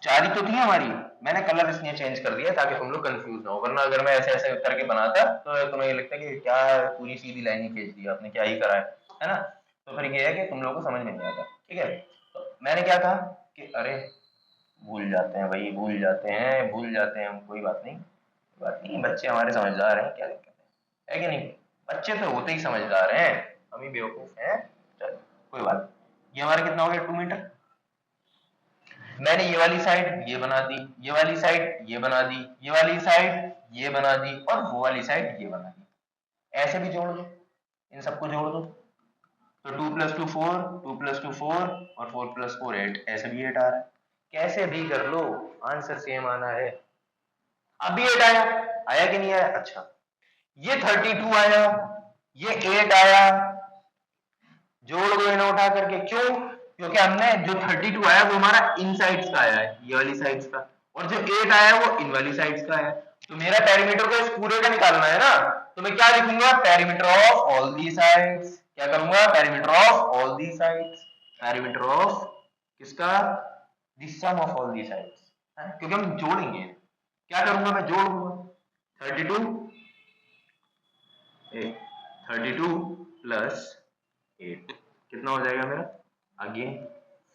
4 ही तो थी हमारी, मैंने कलर इसलिए चेंज कर दिया ताकि तुम लोग कंफ्यूज ना हो, वरना अगर मैं ऐसे ऐसे करके बनाता तो तुम्हें ये लगता कि क्या पूरी सीधी लाइन ही खींच दी आपने, क्या ही करा है ना। तो फिर ये है कि तुम लोगों को समझ में नहीं आता, ठीक है। तो मैंने क्या कहा कि अरे भूल जाते हैं भाई, भूल जाते हैं, भूल जाते हैं हम, कोई बात नहीं, बात नहीं, बच्चे हमारे समझदार हैं, क्या दिक्कत है कि नहीं, बच्चे तो होते ही समझदार हैं, हम ही बेवकूफ हैं, चलो कोई बात नहीं। ये हमारा कितना हो गया 2 मीटर, मैंने ये वाली साइड ये बना दी, ये वाली साइड ये बना दी, ये वाली साइड ये बना दी, और वो वाली साइड ये बना दी, ऐसे भी जोड़ दो, इन सबको जोड़ दो, तो 2 प्लस 2 4, 2 प्लस 2 4 और 4 प्लस 4 8, ऐसे भी 8 आ रहा है, कैसे भी कर लो आंसर सेम आना है। अब भी 8 आया, आया कि नहीं आया, अच्छा ये 32 आया, ये 8 आया, जोड़ दो इन्हें उठा करके, क्यों, क्योंकि हमने जो 32 आया वो हमारा इन साइड्स का आया है, ये वाली साइड्स का, और जो 8 आया है वो इन वाली साइड्स का है, तो मेरा पेरीमीटर को इस पूरे का निकालना है ना, तो मैं क्या लिखूंगा, perimeter of all the sides, क्या करूंगा, perimeter of all the sides, perimeter of किसका, the sum of all the sides, क्योंकि हम जोड़ेंगे। क्या करूंगा मैं, जोड़ दूंगा। 32 प्लस 8 कितना हो जाएगा मेरा, अगेन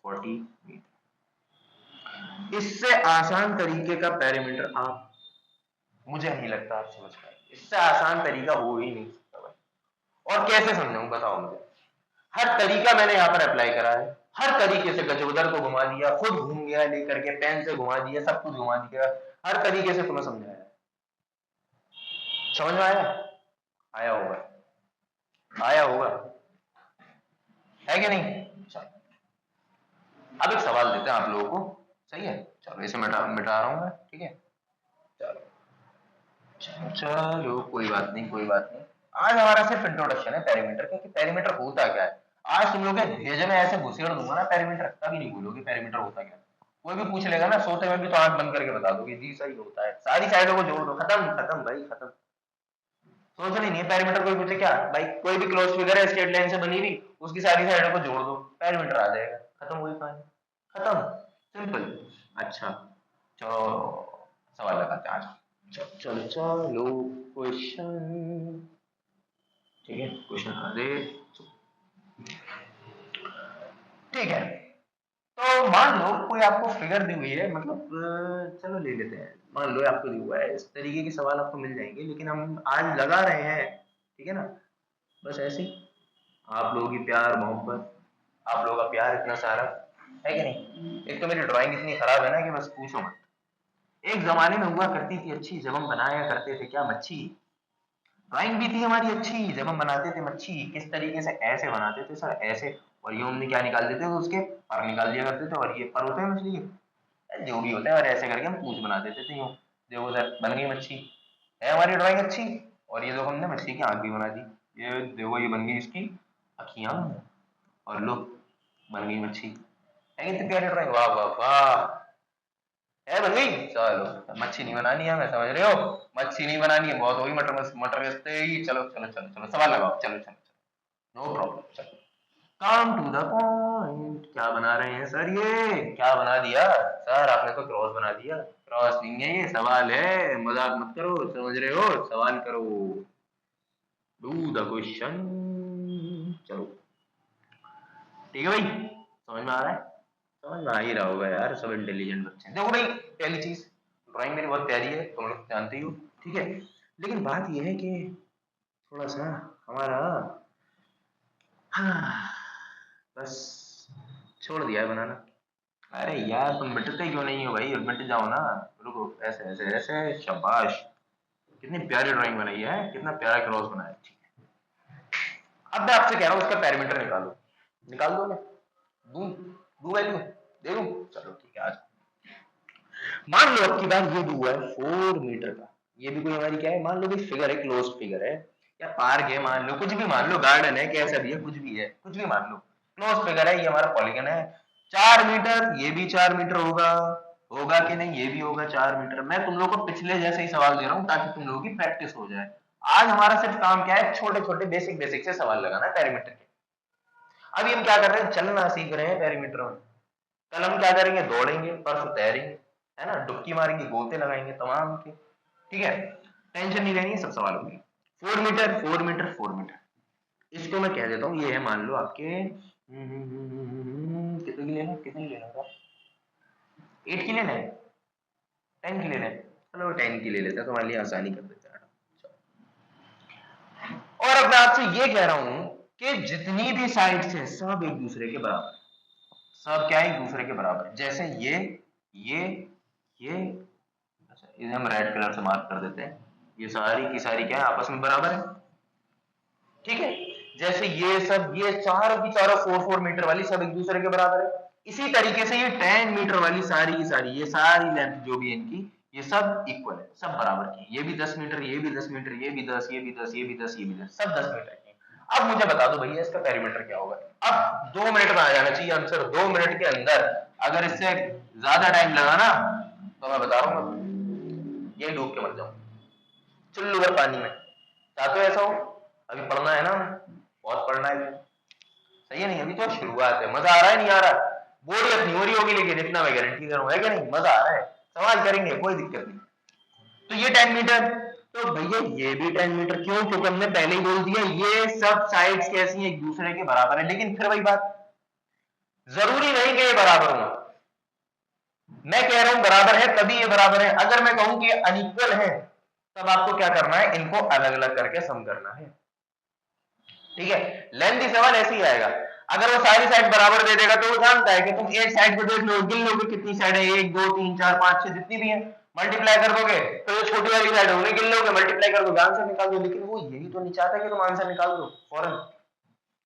40 मीटर। इससे आसान तरीके का पेरीमीटर आप, मुझे नहीं लगता आप समझ पाएंगे। इससे आसान तरीका हो ही नहीं सकता भाई। और कैसे समझाऊं बताओ मुझे। हर तरीका मैंने यहाँ पर अप्लाई करा है, हर तरीके से गजोदर को घुमा दिया, खुद घूम गया लेकर के, पेन से घुमा दिया, सब कुछ घुमा दिया, हर तरीके से तुम्हें समझाया। समझ में आया, आया होगा, आया होगा, है कि नहीं। चलो अब एक सवाल देते हैं आप लोगों को, सही है। चलो इसे मिटा रहा हूं मैं, ठीक है। चलो चलो कोई बात नहीं, कोई बात नहीं। आज हमारा सिर्फ इंट्रोडक्शन है पेरीमीटर का, कि पेरीमीटर होता क्या है। आज तुम लोग के भेजे में ऐसे घुसेड़ दूंगा ना पेरीमीटर, कभी नहीं भूलोगे पेरीमीटर होता क्या है। कोई भी पूछ लेगा ना सोते में भी तो आंख बंद करके बता दोगे जी सही होता है, सारी साइडों को जोड़ दो, खत्म खत्म भाई खत्म। सोचना ही नहीं है पेरीमीटर। कोई पूछे क्या भाई, कोई भी क्लोज फिगर है स्ट्रेट लाइन से बनी हुई, उसकी सारी साइडों को जोड़ दो, पेरीमीटर आ जाएगा, खत्म हुई कहानी, खत्म, सिंपल। अच्छा चलो सवाल लगाते हैं आज। चलो चलो क्वेश्चन, ठीक है क्वेश्चन आ दे, ठीक है। तो मान लो कोई आपको फिगर दी हुई है, मतलब चलो ले लेते हैं, मान लो आपको दी हुआ है, इस तरीके के सवाल आपको मिल जाएंगे, लेकिन हम आज लगा रहे हैं, ठीक है ना। बस ऐसे ही आप लोगों की प्यार मोहब्बत, आप लोगों का प्यार इतना सारा है कि नहीं। एक तो मेरी ड्राइंग इतनी खराब है ना कि बस पूछो मत। एक जमाने में हुआ करती थी अच्छी, जब हम बनाया करते थे क्या मच्छी, ड्राइंग भी थी हमारी अच्छी, जब हम बनाते थे मच्छी किस तरीके से, ऐसे बनाते थे सर ऐसे, और ये हमने क्या निकाल देते थे उसके पर निकाल दिया करते थे, और ये पर होते हैं मछली के, जो भी होता है, और ऐसे करके हम पूछ बना देते थे यूं। देखो सर बन गई मच्छी, है हमारी ड्राइंग अच्छी। और ये देखो हमने मछली की आंख भी बना दी, ये देखो ये बन गई इसकी अखियां, और लो बन गई मच्छी, है कितनी प्यारी ड्राइंग, वाह वाह वाह, है बन गई। चलो मच्छी नहीं बनानी है, मैं समझ रहे हो, मच्छी नहीं बनानी है, बहुत होगी मटर मटर गश्ते ही। चलो चलो चलो चलो सवाल लगाओ, चलो चलो चलो, नो प्रॉब्लम, चलो कम टू द पॉइंट। क्या बना रहे हैं सर, ये क्या बना दिया सर आपने, तो क्रॉस बना दिया। क्रॉस नहीं है ये, सवाल है, मजाक मत करो, समझ रहे हो, सवाल करो, डू द क्वेश्चन। चलो ठीक है भाई, समझ में आ रहा है, समझ में आ ही रहा होगा यार, सब इंटेलिजेंट बच्चे हैं। देखो भाई पहली चीज, ड्राइंग मेरी बहुत प्यारी है, तुम लोग जानते ही हो, ठीक है। लेकिन बात यह है कि थोड़ा सा हमारा, हाँ, बस छोड़ दिया है बनाना। अरे यार तुम मिटते क्यों नहीं हो भाई, मिट जाओ ना। रुको ऐसे ऐसे ऐसे, शाबाश, कितनी प्यारी ड्राइंग बनाई है, कितना प्यारा क्रॉस बनाया है, ठीक है। अब मैं आपसे कह रहा हूँ उसका पैरामीटर निकालो, निकाल दो ना, दूं दूं वैल्यू, दे दूं, चलो ठीक है आज। मान लो अब की बार ये हुआ है 4 मीटर का, ये भी कोई हमारी क्या है, मान लो कोई फिगर है, क्लोज फिगर है, या पार्क है, मान लो कुछ भी, मान लो गार्डन है, कैसा भी है, कुछ भी है, कुछ भी मान लो, क्लोज फिगर है, ये हमारा पॉलीगन है। 4 मीटर, ये भी 4 मीटर होगा, होगा कि नहीं, ये भी होगा 4 मीटर। मैं तुम लोग को पिछले जैसे ही सवाल दे रहा हूँ ताकि तुम लोगों की प्रैक्टिस हो जाए। आज हमारा सिर्फ काम क्या है, छोटे छोटे बेसिक बेसिक से सवाल लगाना है पेरीमीटर के। अभी हम क्या कर रहे हैं, चलना सीख रहे हैं पेरीमीटर में। कल हम क्या करेंगे, दौड़ेंगे, परसों तैरेंगे, है ना, डुबकी मारेंगे, गोते लगाएंगे तमाम के, ठीक है। टेंशन नहीं लेनी है, सब सवाल होंगे। 4 मीटर 4 मीटर 4 मीटर, इसको मैं कह देता हूँ, ये है मान लो आपके कितने की लेना, कितने की लेना होगा, 8 की लेना है, 10 की लेना है, चलो 10 की ले लेते हैं, तुम्हारे लिए आसानी कर देते हैं। और अब मैं आपसे ये कह रहा हूं कि जितनी भी साइड्स हैं सब एक दूसरे के बराबर, सब क्या है, एक दूसरे के बराबर, जैसे ये ये, अच्छा इसे हम रेड कलर से मार्क कर देते हैं, ये सारी की सारी क्या है, आपस में बराबर है, ठीक है। जैसे ये सब, ये चारों की चारों 4 4 मीटर वाली सब एक दूसरे के बराबर है। इसी तरीके से ये 10 मीटर वाली सारी की सारी, ये सारी लेंथ जो भी है इनकी, ये सब इक्वल है, सब बराबर की, ये भी 10 मीटर, ये भी 10 मीटर, ये भी 10, ये भी 10, ये भी 10, ये भी 10, सब 10 मीटर की। अब मुझे बता दो भैया इसका पेरीमीटर क्या होगा। अब 2 मिनट में आ जाना चाहिए आंसर, 2 मिनट के अंदर। अगर इससे ज्यादा टाइम लगा ना तो मैं बता रहा हूँ ये डूब के मर जाऊं चुल्लू भर पानी में। चाहते हो ऐसा हो, अभी पढ़ना है ना, बहुत पढ़ना है, सही है नहीं, अभी तो शुरुआत है, मजा आ रहा है नहीं आ रहा, बोरियत नहीं हो रही होगी, लेकिन इतना मैं गारंटी कर रहा हूँ, है कि नहीं, मजा आ रहा है। सवाल करेंगे, कोई दिक्कत नहीं। तो ये 10 मीटर, तो भैया ये भी 10 मीटर, क्यों? क्योंकि हमने पहले ही बोल दिया ये सब साइड्स कैसी हैं, एक दूसरे के बराबर है। लेकिन फिर वही बात, जरूरी नहीं कि ये बराबर हो। मैं कह रहा हूं बराबर है तभी ये बराबर है। अगर मैं कहूं कि अनइक्वल है, तब आपको क्या करना है, इनको अलग अलग करके सम करना है। ठीक है, लेंथी सवाल ऐसे ही आएगा। अगर वो सारी साइड बराबर दे देगा तो वो जानता है कि तुम एक साइड को देख लो, गिन लो कि कितनी साइड है, 1 2 3 4 5 6 जितनी भी है, मल्टीप्लाई कर दोगे तो ये छोटी वाली साइड होगी, गिन लोगे, मल्टीप्लाई कर दोगे, आंसर निकाल दो। लेकिन वो यही तो नहीं चाहता कि तुम आंसर निकाल दो फौरन,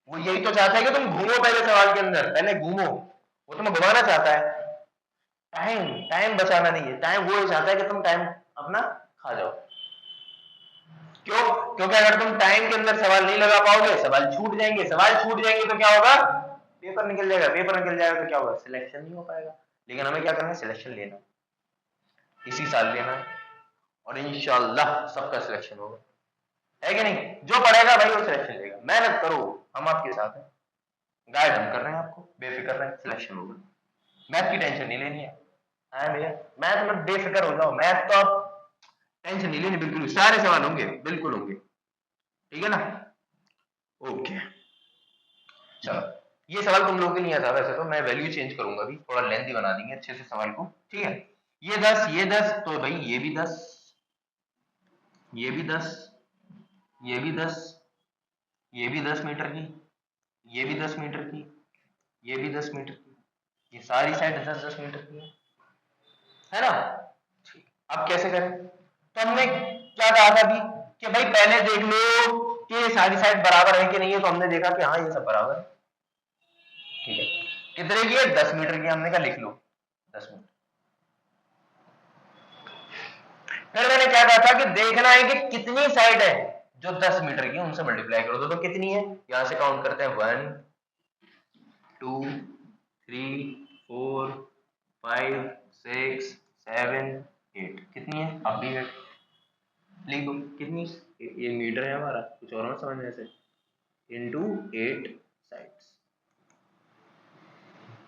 वो यही तो चाहता है कि तुम घूमो पहले सवाल के अंदर, पहले घूमो। वो तुम्हें घुमाना चाहता है, टाइम टाइम बचाना नहीं है, टाइम वो ही चाहता है कि तुम टाइम अपना खा जाओ। क्यों? क्योंकि अगर तुम टाइम के अंदर सवाल नहीं लगा पाओगे, सवाल छूट जाएंगे, सवाल छूट जाएंगे तो क्या होगा, पेपर निकल जाएगा, पेपर निकल जाएगा तो क्या होगा, सिलेक्शन नहीं हो पाएगा। लेकिन हमें क्या करना है, सिलेक्शन लेना, इसी साल लेना है, और इंशाल्लाह सबका सिलेक्शन होगा, है कि नहीं? जो पढ़ेगा भाई वो सिलेक्शन लेगा, मेहनत करो, हम आपके साथ हैं, गाइड हम कर रहे हैं आपको, बेफिक्र रहें, सिलेक्शन होगा। मैथ की टेंशन नहीं लेनी है, भैया मैथ में बेफिक्र हो जाओ, मैथ तो आप टेंशन नहीं लेनी, बिल्कुल सारे सवाल होंगे, बिल्कुल होंगे, ठीक है ना? ओके, चलो ये सवाल तुम लोगों के लिए था, वैसे तो मैं वैल्यू चेंज करूंगा अभी, थोड़ा लेंथी बना देंगे अच्छे से सवाल को, ठीक है? ये 10, ये 10, तो भाई ये भी 10, ये भी 10, ये भी 10, ये भी 10 मीटर की, ये भी 10 मीटर की, ये भी 10 मीटर की, ये सारी साइड 10-10 मीटर की है ना? ठीक, अब कैसे करें? तो हमने क्या कहा था अभी कि भाई पहले देख लो कि ये सारी साइड बराबर है कि नहीं है, तो हमने देखा कि हाँ ये सब बराबर है, ठीक है। कितने की है? 10 मीटर की, हमने कहा लिख लो 10 मीटर। फिर मैंने क्या कहा था कि देखना है कि कितनी साइड है जो 10 मीटर की, उनसे मल्टीप्लाई कर दो, तो कितनी है, यहां से काउंट करते हैं, 1 2 3 4 5 6 7 8, कितनी है, अब भी 8 लिख दो, कितनी, ये मीटर है हमारा, कुछ और मत समझने से, इंटू 8 साइड्स,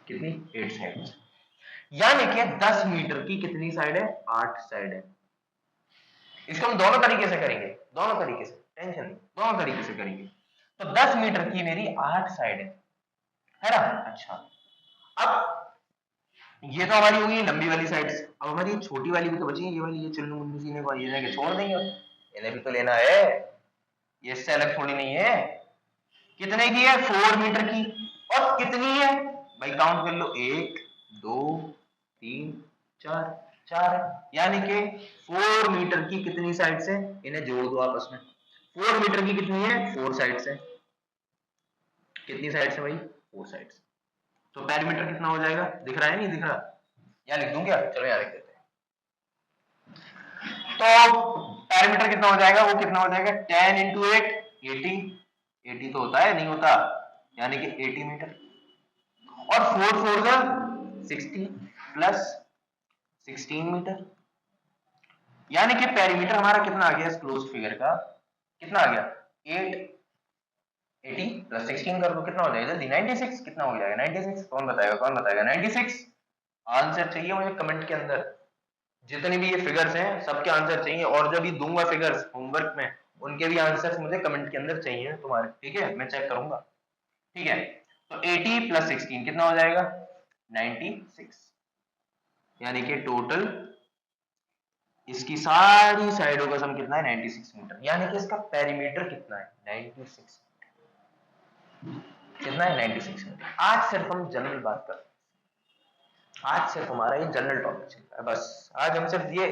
कितनी, 8 साइड्स, यानी कि 10 मीटर की कितनी साइड है, 8 साइड है। इसको हम दोनों तरीके से करेंगे, दोनों तरीके से, टेंशन नहीं, दोनों तरीके से करेंगे। तो 10 मीटर की मेरी 8 साइड है ना? अच्छा, अब ये तो हमारी होगी लंबी वाली साइड्स, अब हमारी ये छोटी वाली भी तो बची है, ये वाली, ये चुन्नू मुन्नू सीने को ये जाके छोड़ देंगे, इन्हें भी तो लेना है, ये इससे अलग थोड़ी नहीं है। कितने की है, 4 मीटर की, और कितनी है भाई, काउंट कर लो, 1 2 3 4, 4 है, यानी कि 4 मीटर की कितनी साइड से, इन्हें जोड़ दो आपस में, 4 मीटर की कितनी है, 4 साइड से, कितनी साइड से भाई, 4 साइड से, तो पेरीमीटर कितना हो जाएगा, दिख रहा है नहीं दिख रहा, यहाँ लिख दूं क्या, चलो यहाँ लिख देते हैं। तो पेरीमीटर कितना हो जाएगा, वो कितना हो जाएगा, 10 इंटू 8 80, 80 तो होता है, नहीं होता, यानी कि 80 मीटर, और 4 4 का 60 प्लस 16 मीटर, यानी कि पेरीमीटर हमारा कितना आ गया इस क्लोज्ड फिगर का, कितना आ गया, 8 80 प्लस 16 कर दो, कितना हो जाएगा जल्दी, 96, कितना हो जाएगा 96, कौन बताएगा, कौन बताएगा 96, आंसर चाहिए मुझे कमेंट के अंदर, जितनी भी ये फिगर्स हैं सबके आंसर चाहिए, और जो भी दूंगा फिगर्स होमवर्क में उनके भी आंसर्स मुझे कमेंट के अंदर चाहिए तुम्हारे, ठीक है, मैं चेक करूंगा, ठीक है। तो 80 प्लस 16 कितना हो जाएगा, 96, यानी कि टोटल इसकी सारी साइडों का सम कितना है, 96 मीटर, यानी कि इसका पेरीमीटर कितना है, 96, कितना है, 96 मीटर। आज सिर्फ हम जनरल बात कर, आज सिर्फ हमारा ये जनरल टॉपिक चल रहा है, बस आज हम सिर्फ ये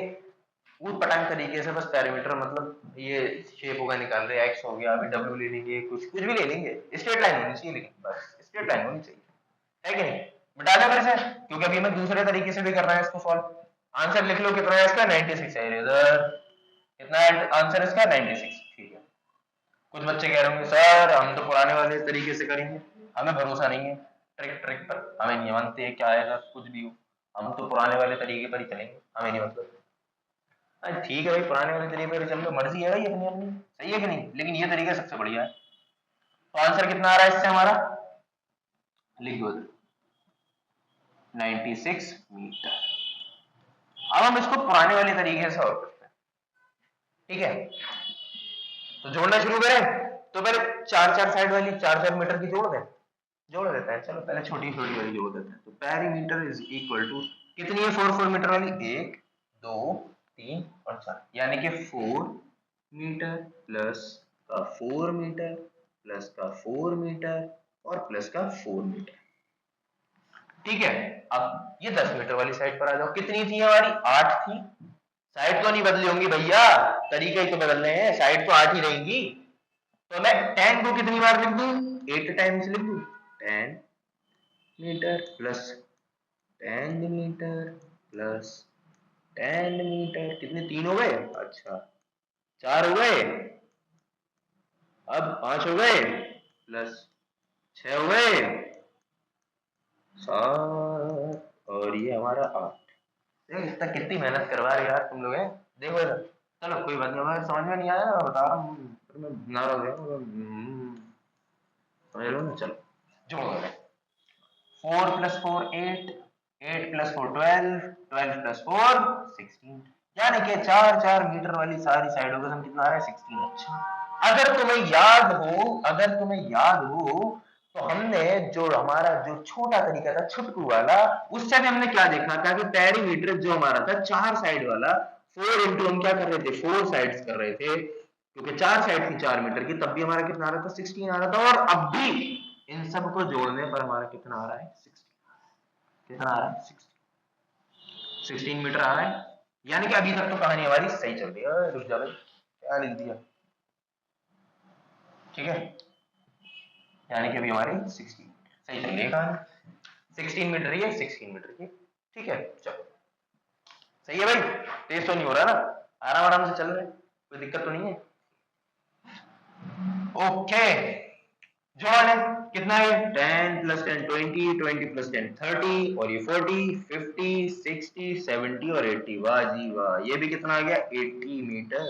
ऊट पटांग तरीके से बस पेरीमीटर, मतलब ये शेप होगा निकाल रहे, एक्स हो गया, अभी डब्ल्यू ले लेंगे, कुछ कुछ भी ले लेंगे, स्ट्रेट लाइन होनी चाहिए, लेकिन बस स्ट्रेट लाइन होनी चाहिए, है कि नहीं? बता दो फिर से, क्योंकि अभी हमें दूसरे तरीके से भी करना है इसको सॉल्व। आंसर लिख लो, कितना है इसका, 96 है इधर, कितना है आंसर इसका, 96, ठीक है। कुछ बच्चे कह रहे होंगे सर हम तो पुराने वाले तरीके से करेंगे, हमें भरोसा नहीं है ट्रिक ट्रिक पर, हमें नहीं मानते हैं क्या आएगा कुछ भी हो, हम तो पुराने वाले तरीके पर ही चलेंगे, हमें नहीं मतलब। अरे ठीक है भाई, पुराने वाले तरीके पर चल लो, मर्जी है भाई अपनी अपनी, सही है कि नहीं, लेकिन ये तरीका सबसे बढ़िया है। तो आंसर कितना आ रहा है इससे हमारा, लिख दो 96 मीटर, अब हम इसको पुराने वाले तरीके से और करते हैं, ठीक है। तो जोड़ना शुरू करें, तो पहले 4-4 साइड वाली 4-4 मीटर की जोड़ देते हैं। चलो पहले छोटी छोटी वाली जोड़ देते हैं। तो पेरीमीटर इज इक्वल टू कितनी है, 4 मीटर वाली, 1 2 3 और 4, यानी कि 4 मीटर प्लस का 4 मीटर प्लस का 4 मीटर और प्लस का 4 मीटर, ठीक है। अब ये 10 मीटर वाली साइड पर आ जाओ। कितनी थी हमारी, 8 थी। साइड तो नहीं बदली होंगी भैया, तरीके ही तो बदलने हैं, साइड तो 8 ही रहेंगी। तो मैं 10 को कितनी बार लिख दूं, 8 टाइम्स लिख दूं। 10 meter plus 10 meter plus 10 meter, कितने, 3 हो गए, अच्छा 4 हो गए, अब 5 हो गए, प्लस 6 हो गए, 7, और ये हमारा 8। देख इतना कितनी मेहनत करवा रहे यार तुम लोग हैं, देखो इधर। चलो कोई बात नहीं, हमारे समझ में नहीं आया ना, मैं बता रहा हूँ, फिर मैं नाराज हो जाऊंगा, समझ लो ना। चलो जोड़ दो, 4 + 4 8, 8 + 4 12, 12 + 4 16, यानी कि 4-4 मीटर वाली सारी साइडों का सम कितना आ रहा है, 16। अच्छा, अगर तुम्हें याद हो तो हमने जो हमारा जो छोटा तरीका था छुटकू वाला, उससे भी हमने क्या देखा था कि पेरीमीटर जो हमारा था 4 साइड वाला, 4 इंटू हम क्या कर रहे थे, 4 साइड्स कर रहे थे, क्योंकि 4 साइड थी 4 मीटर की, तब भी हमारा कितना आ रहा था, 16 आ रहा था। और अब भी इन सबको जोड़ने पर हमारा कितना आ रहा है, 16। कितना आ रहा है, 16 मीटर आ रहा है। यानी कि अभी तक तो कहानी हमारी सही चल रही है। रुक जा भाई, क्या लिख दिया, ठीक है, यानी कि अभी हमारी 16 सही चल रही है कहानी, 16 मीटर ही है, 16 मीटर की, ठीक है। चलो सही है भाई, तेज तो नहीं हो रहा ना, आराम आराम से चल रहे हैं, कोई दिक्कत तो नहीं है। ओके, जो है कितना है, 10 + 10 20, 20 + 10 30, और ये 40 50 60 70 और 80। वाह जी वाह, ये भी कितना आ गया, 80 मीटर।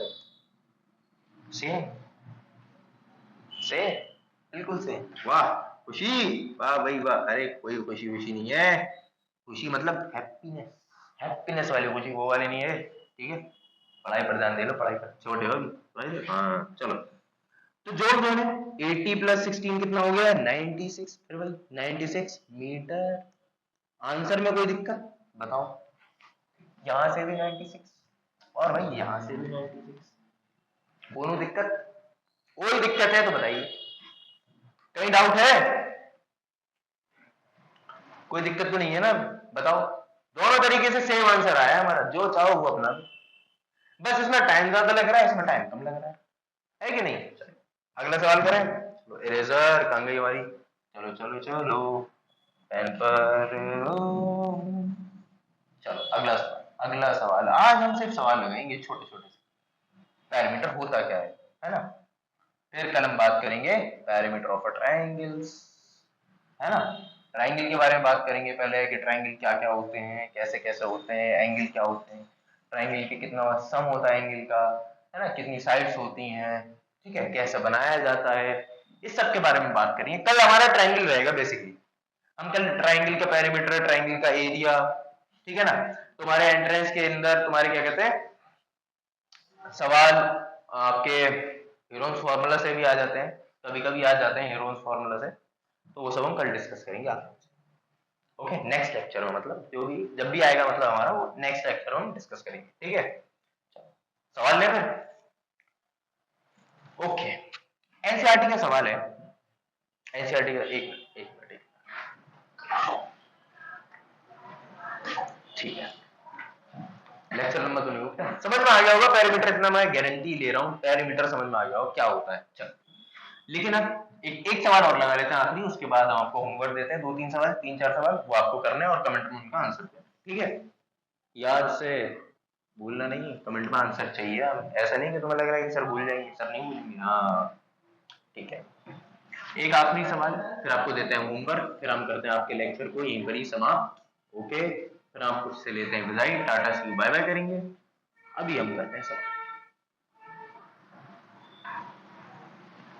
सेम से बिल्कुल से, वाह खुशी, वाह भाई वाह। अरे कोई खुशी खुशी नहीं है, खुशी मतलब हैप्पीनेस, हैप्पीनेस वाली खुशी, वो वाली नहीं है, ठीक है। पढ़ाई पर ध्यान दे लो, पढ़ाई पर, छोटे हो अभी, हाँ चलो। तो जोड़ दो ने, 80 + 16 कितना हो गया, 96, फिर भाई 96 मीटर। आंसर में कोई दिक्कत बताओ, यहाँ से भी 96 और भाई यहाँ से भी 96, दोनों दिक्कत, कोई दिक्कत है तो बताइए, कहीं डाउट है, कोई दिक्कत तो नहीं है ना, बताओ। दोनों तरीके से सेम आंसर आया हमारा, जो चाहो वो अपना, बस इसमें टाइम ज्यादा लग रहा है, इसमें टाइम कम लग रहा है कि नहीं। चलो अगला सवाल करें। चलो इरेजर कहाँ गई हमारी, चलो चलो चलो पेन पर, चलो अगला सवाल, आज हम सिर्फ सवाल लगाएंगे छोटे छोटे से, पैरामीटर होता क्या है ना। फिर कल हम बात करेंगे पैरामीटर ऑफ अ ट्रायंगल्स, है ना। ट्रायंगल के बारे में बात करेंगे पहले, कि ट्रायंगल क्या क्या होते हैं, कैसे कैसे होते हैं, एंगल क्या होते हैं, ट्रायंगल के कितना सम होता है एंगल का, है ना, कितनी साइड्स होती हैं, ठीक है, कैसे बनाया जाता है, इस सब के बारे में बात करेंगे। कल हमारा ट्रायंगल रहेगा बेसिकली, हम कल ट्रायंगल का पैरामीटर, ट्रायंगल का एरिया, ठीक है ना। तुम्हारे एंट्रेंस के अंदर तुम्हारे क्या कहते हैं सवाल, आपके हीरोन्स फार्मूला से भी आ जाते हैं, कभी कभी आ जाते हैं हीरोन्स फार्मूला से, तो वो सब हम कल डिस्कस करेंगे आप। ओके, नेक्स्ट लेक्चर में, मतलब जो भी जब भी आएगा, मतलब हमारा वो नेक्स्ट लेक्चर में हम डिस्कस करेंगे, ठीक है। सवाल ले फिर, ओके। एनसीईआरटी का सवाल है, एनसीईआरटी का, एक मिनट, ठीक है, लेक्चर नंबर तो नहीं होता, समझ में आ गया होगा पैरामीटर, इतना मैं गारंटी ले रहा हूँ, पैरामीटर समझ में आ गया होगा क्या होता है। चल, लेकिन अब एक सवाल और लगा लेते हैं आखिरी, उसके बाद हम आपको होमवर्क देते हैं, 2-3 सवाल, 3-4 सवाल, वो आपको करने हैं और कमेंट में उनका आंसर देना, ठीक है। याद से भूलना नहीं, कमेंट में आंसर चाहिए। अब ऐसा नहीं कि तुम्हें लग रहा है कि सर भूल जाएंगे, सर नहीं भूलेंगे, हाँ ठीक है। एक आखिरी सवाल, फिर आपको देते हैं होमवर्क, फिर हम करते हैं आपके लेक्चर को यहीं पर ही समाप्त। ओके, फिर हम कुछ से लेते हैं विदाई, टाटा सी बाय बाय करेंगे। अभी हम करते हैं सवाल।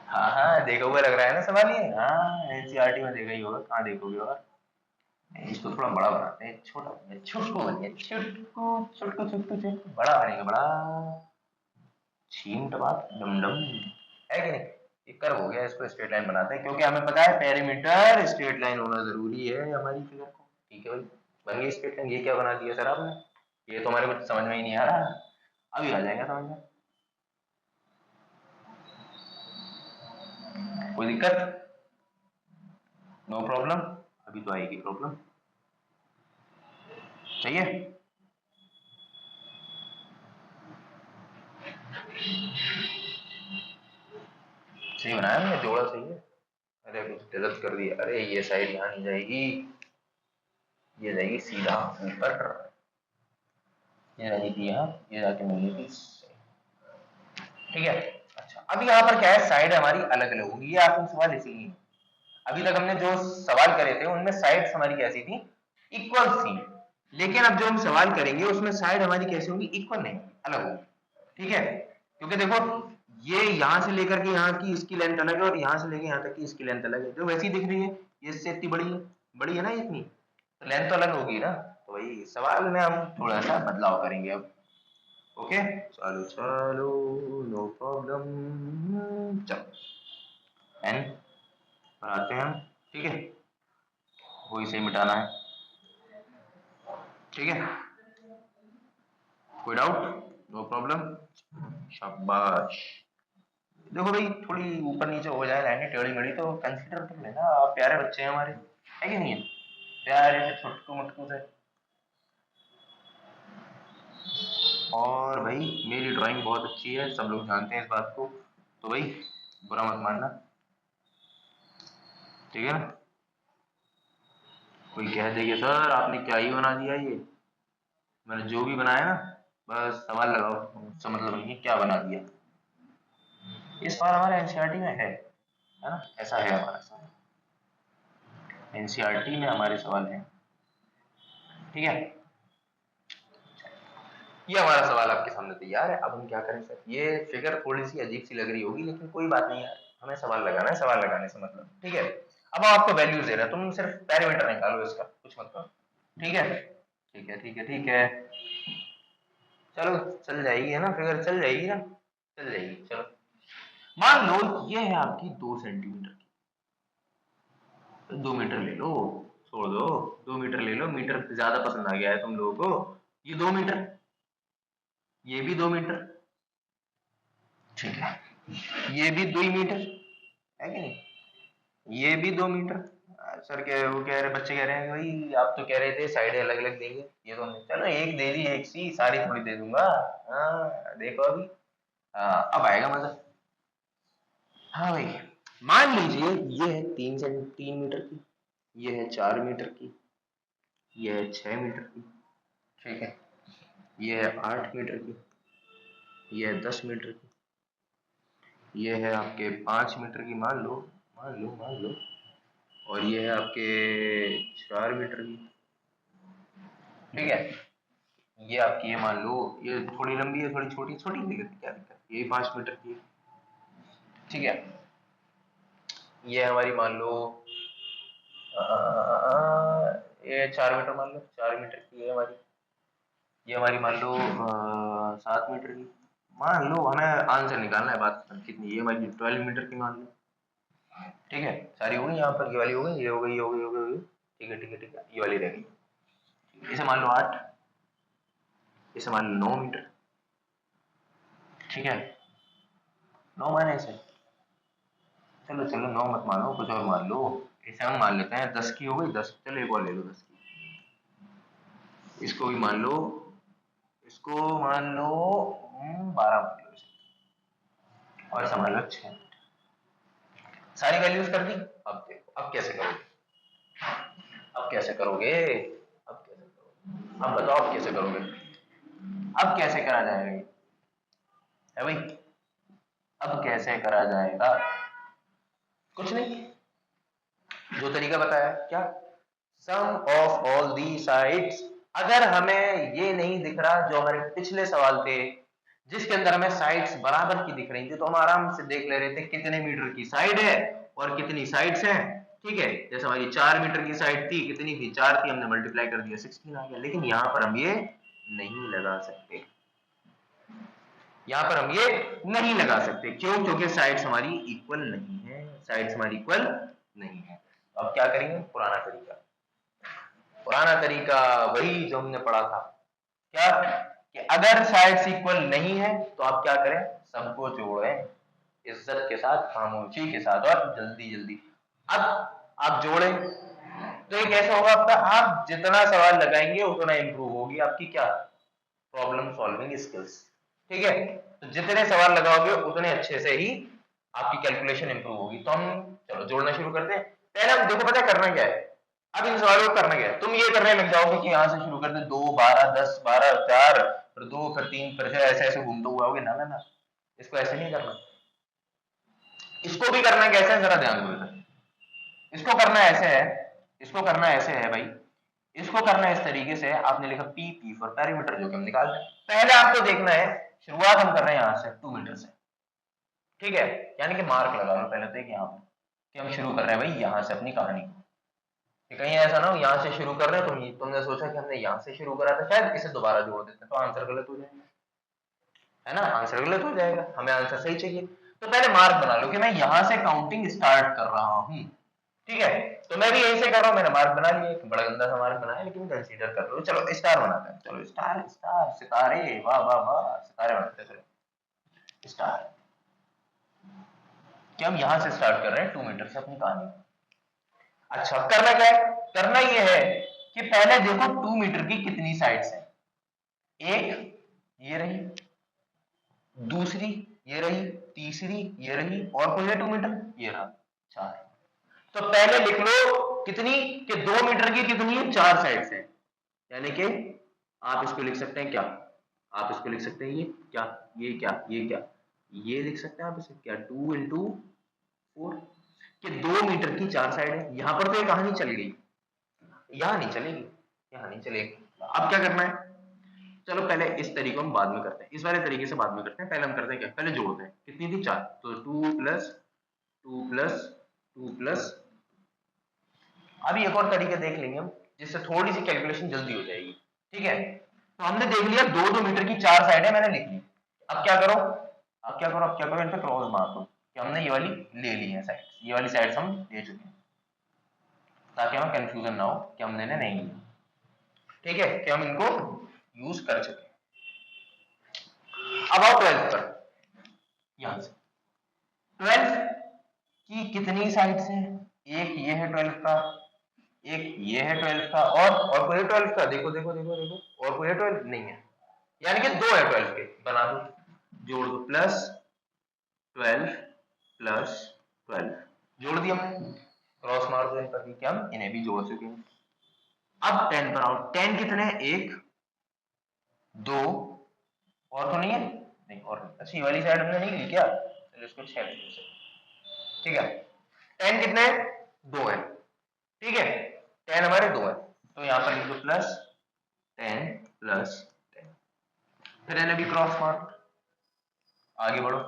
हाँ हाँ देखा हुआ लग रहा है ना सवाल ये, हाँ एनसीईआरटी में देखा ही होगा, कहाँ देखोगे और इसको थोड़ा बड़ा बनाते हैं, छोटा छुटकू बनिए, छुटकू छुटकू छुटकू छुटकू, बड़ा बनेगा बड़ा, छीम टपाक डम डम, है कि नहीं? ये कर्व हो गया, इसको स्ट्रेट लाइन बनाते हैं क्योंकि हमें पता है पेरीमीटर स्ट्रेट लाइन होना जरूरी है हमारी फिगर को। ठीक है भाई, बन गई स्ट्रेट लाइन। ये क्या बना दिया सर आपने? ये तो हमारे को समझ में ही नहीं आ रहा, अभी आ जाएगा समझ में। कोई दिक्कत? नो प्रॉब्लम, अभी तो आएगी प्रॉब्लम। चाहिए? सही बनाया हमने, जोड़ा सही है। अरे कुछ गलत कर दिया, अरे ये साइड यहाँ नहीं जाएगी, ये जाएगी सीधा ऊपर, ये जाएगी यहाँ, ये जाके मिलेगी। ठीक है, अच्छा अब यहाँ पर क्या है, साइड हमारी अलग अलग होगी, ये आपने सवाल इसीलिए, अभी तक हमने जो सवाल करे थे उनमें साइड्स हमारी कैसी थी, इक्वल थी, लेकिन अब जो हम सवाल करेंगे उसमें साइड हमारी कैसी होंगी, इक्वल नहीं, अलग होगी। ठीक है, क्योंकि देखो ये यहाँ से लेकर के यहाँ की इसकी लेंथ अलग है और यहाँ से लेकर यहाँ तक की इसकी लेंथ अलग है, जो वैसी दिख रही है ये इससे इतनी बड़ी है ना इतनी, तो लेंथ तो अलग होगी ना, तो वही सवाल में हम थोड़ा सा बदलाव करेंगे अब। ओके चलो चलो, नो प्रॉब्लम, चलो एन बनाते हैं हम। ठीक है, वो इसे मिटाना है। ठीक है, कोई डाउट? नो प्रॉब्लम, शाबाश। देखो भाई थोड़ी ऊपर नीचे हो जाए लाइनें टेढ़ी मेढ़ी तो कंसीडर कर लेना, आप प्यारे बच्चे हैं हमारे, है कि नहीं है? प्यारे से छुटकू मुटकू से। और भाई मेरी ड्राइंग बहुत अच्छी है, सब लोग जानते हैं इस बात को, तो भाई बुरा मत मानना, ठीक है ना? कोई कह दे कि सर आपने क्या ही बना दिया, ये मैंने जो भी बनाया ना बस सवाल लगाओ, उसका मतलब नहीं है क्या बना दिया। ये सवाल हमारे एनसीईआरटी में है ना, ऐसा है हमारा सवाल, एनसीईआरटी में हमारे सवाल है। ठीक है, ये हमारा सवाल आपके सामने तैयार है, अब हम क्या करें सर? ये फिगर थोड़ी सी अजीब सी लग रही होगी लेकिन कोई बात नहीं यार, हमें सवाल लगाना है, सवाल लगाने से मतलब। ठीक है, अब आपको वैल्यूज दे रहा है, तुम सिर्फ पैरामीटर निकालो इसका, कुछ मत करो। ठीक है ठीक है ठीक है ठीक है, चलो चल जाएगी है ना, फिगर चल जाएगी ना, चल जाएगी। चलो मान लो ये है आपकी 2 सेंटीमीटर की, तो 2 मीटर ले लो, छोड़ दो, 2 मीटर ले लो, मीटर ज्यादा पसंद आ गया है तुम लोगों को, ये 2 मीटर, ये भी 2 मीटर, ठीक है, ये भी 2 मीटर, है कि नहीं? ये भी 2 मीटर। सर कह वो कह रहे, बच्चे कह रहे हैं भाई आप तो कह रहे थे साइडें अलग अलग देंगे, ये तो नहीं, चलो एक दे दी, एक सी सारी थोड़ी दे दूंगा। हाँ देखो अभी, हाँ अब आएगा मजा। हाँ भाई मान लीजिए ये है 3 मीटर की, ये है 4 मीटर की, ये है 6 मीटर की, ठीक है, ये है 8 मीटर की, ये है 10 मीटर की, ये है आपके 5 मीटर की, मान लो मान लो मान लो, और ये है आपके 4 मीटर की। ठीक है, ये आपकी ये मान लो, ये थोड़ी लंबी है थोड़ी छोटी, छोटी दिक्कत क्या दिक्कत, ये 5 मीटर की है। ठीक है, ये हमारी मान लो ये 4 मीटर, मान लो 4 मीटर की है हमारी, ये हमारी मान लो 7 मीटर की, मान लो हमें आंसर निकालना है, बात कितनी, ये हमारी 12 मीटर की मान लो। ठीक है, सारी हो गई यहाँ पर, ये वाली हो गई, ये हो गई, ये हो गई, ये हो गई, ठीक है ठीक है ठीक है, ये वाली रह गई, इसे मान लो 8, इसे मान लो 9 मीटर। ठीक है, 9 माने इसे, चलो चलो 9 मत मानो, कुछ और मान लो, इसे हम मान लेते हैं 10 की हो गई, 10, चलो एक और ले लो 10 की, इसको भी मान लो, इसको मान लो 12 मान लो इसे, और इसे मान लो 6, सारी वैल्यूज कर दी। अब देखो अब कैसे करोगे, अब कैसे करोगे, अब कैसे करोगे, अब बताओ अब कैसे करोगे, अब कैसे करा जाएगा ये, है भाई, अब कैसे करा जाएगा? कुछ नहीं, जो तरीका बताया, क्या, सम ऑफ ऑल दी साइड्स, अगर हमें ये नहीं दिख रहा जो हमारे पिछले सवाल थे जिसके अंदर हमें साइड्स बराबर की दिख रही थी, तो हम आराम से देख ले रहे थे कितने मीटर की साइड है और कितनी साइड्स हैं। ठीक है, जैसे हमारी 4 मीटर की साइड थी, कितनी थी, 4 थी, हमने मल्टीप्लाई कर दिया 16 आ गया। लेकिन यहाँ पर हम ये नहीं लगा सकते, यहाँ पर हम ये नहीं लगा सकते। क्यों? क्योंकि साइड्स हमारी इक्वल नहीं है, साइड्स हमारी इक्वल नहीं है। अब क्या करेंगे? पुराना तरीका, पुराना तरीका वही जो हमने पढ़ा था, क्या कि अगर साइड्स इक्वल नहीं है तो आप क्या करें? सबको जोड़ें इज्जत के साथ, खामोशी के साथ और जल्दी जल्दी। अब आप जोड़ें तो ये कैसे होगा आपका? आप जितना सवाल लगाएंगे उतना इंप्रूव होगी आपकी क्या? Problem solving skills. ठीक है, तो जितने सवाल लगाओगे उतने अच्छे से ही आपकी कैलकुलेशन इंप्रूव होगी। तो हम चलो जोड़ना शुरू करते हैं। पहले हम देखो पता है करना क्या है। अब इन सवालों को करना क्या है, तुम ये करने लग जाओगे कि यहाँ से शुरू करते 2 12 10 12 4 फिर 2 फिर 3 फिर ऐसे ऐसे घूमते हुए आओगे। ना ना ना, इसको ऐसे नहीं करना। इसको भी करना कैसे है जरा ध्यान दो। इसको करना ऐसे है, इसको करना ऐसे है भाई, इसको करना इस तरीके से। आपने लिखा पी फॉर पेरीमीटर, जो कि हम निकाल दें। पहले आपको देखना है, शुरुआत हम कर रहे हैं यहाँ से 2 मीटर से। ठीक है, यानी कि मार्क लगा लो पहले तो एक यहाँ पर कि हम शुरू कर रहे हैं भाई यहाँ से अपनी कहानी को। कि कहीं ऐसा ना हो यहाँ से शुरू कर रहे हैं तुमने सोचा कि हमने यहाँ से शुरू करा था, शायद इसे दोबारा जोड़ देते तो आंसर गलत हो जाएगा, है ना? आंसर गलत हो जाएगा, हमें आंसर सही चाहिए। तो पहले मार्क बना लो कि मैं यहाँ से काउंटिंग स्टार्ट कर रहा हूँ। ठीक है, तो मैं भी यहीं से कर रहा हूँ, मैंने मार्क बना लिया। एक बड़ा गंदा सा मार्क बनाया, लेकिन कंसीडर कर लो। चलो स्टार बनाते हैं, चलो स्टार स्टार सितारे, वाह वाह वाह, सितारे बनाते हैं। चलो स्टार, कि हम यहाँ से स्टार्ट कर रहे हैं 2 मीटर से अपनी कहानी। अच्छा, करना क्या है? करना ये है कि पहले देखो 2 मीटर की कितनी साइड्स हैं। एक ये रही, दूसरी ये रही, तीसरी ये रही, और कोई है 2 मीटर, ये रहा 4। तो पहले लिख लो कितनी, कि 2 मीटर की कितनी है, 4 साइड्स हैं। यानी कि आप इसको लिख सकते हैं क्या? आप इसको लिख सकते हैं ये क्या, ये क्या, ये क्या, ये लिख सकते हैं आप इसे क्या, 2 इंटू 4, कि 2 मीटर की 4 साइड है। यहां पर तो ये कहानी चल गई, यहां नहीं चलेगी, यहां नहीं चलेगी। अब क्या करना है? चलो पहले इस तरीके हम बाद में करते हैं, इस वाले तरीके से बाद में करते हैं। पहले हम करते हैं क्या, पहले जोड़ते हैं। कितनी थी? 4, तो 2 प्लस 2 प्लस 2 प्लस। अभी एक और तरीके देख लेंगे हम, जिससे थोड़ी सी कैलकुलेशन जल्दी हो जाएगी। ठीक है, तो हमने देख लिया 2 मीटर की 4 साइड है, मैंने लिख ली। अब क्या करो, अब क्या करो, अब क्या करो, इन पे क्रॉस मार दो कि हमने ये वाली ले ली है साइड, ये वाली साइड्स हम ले चुके हैं, ताकि हमें कंफ्यूजन ना हो कि हमने नहीं लिया। ठीक है, कि हम इनको यूज कर चुके हैं। अब आओ 12 पर, यहां से 12 की कितनी साइड्स हैं? एक ये है 12 का, एक ये है 12 का, और कोई है 12 का, देखो देखो देखो देखो, और कोई है 12 नहीं है, यानी कि 2 है 12 के, बना दो, जोड़ दो, प्लस 12 प्लस 12, जोड़ दिया हमने, क्रॉस मार दो इन पर भी, क्या हम इन्हें भी जोड़ चुके हैं। अब 10 पर आओ, 10 कितने हैं? 1 2, और तो नहीं है, नहीं और नहीं। अच्छा, ये वाली साइड हमने नहीं ली क्या? चलो इसको 6 से, ठीक है। 10 कितने हैं? 2 है, ठीक है, 10 हमारे 2 है, तो यहाँ पर लिख दो प्लस 10 प्लस 10, फिर इन्हें भी क्रॉस मार, आगे बढ़ो।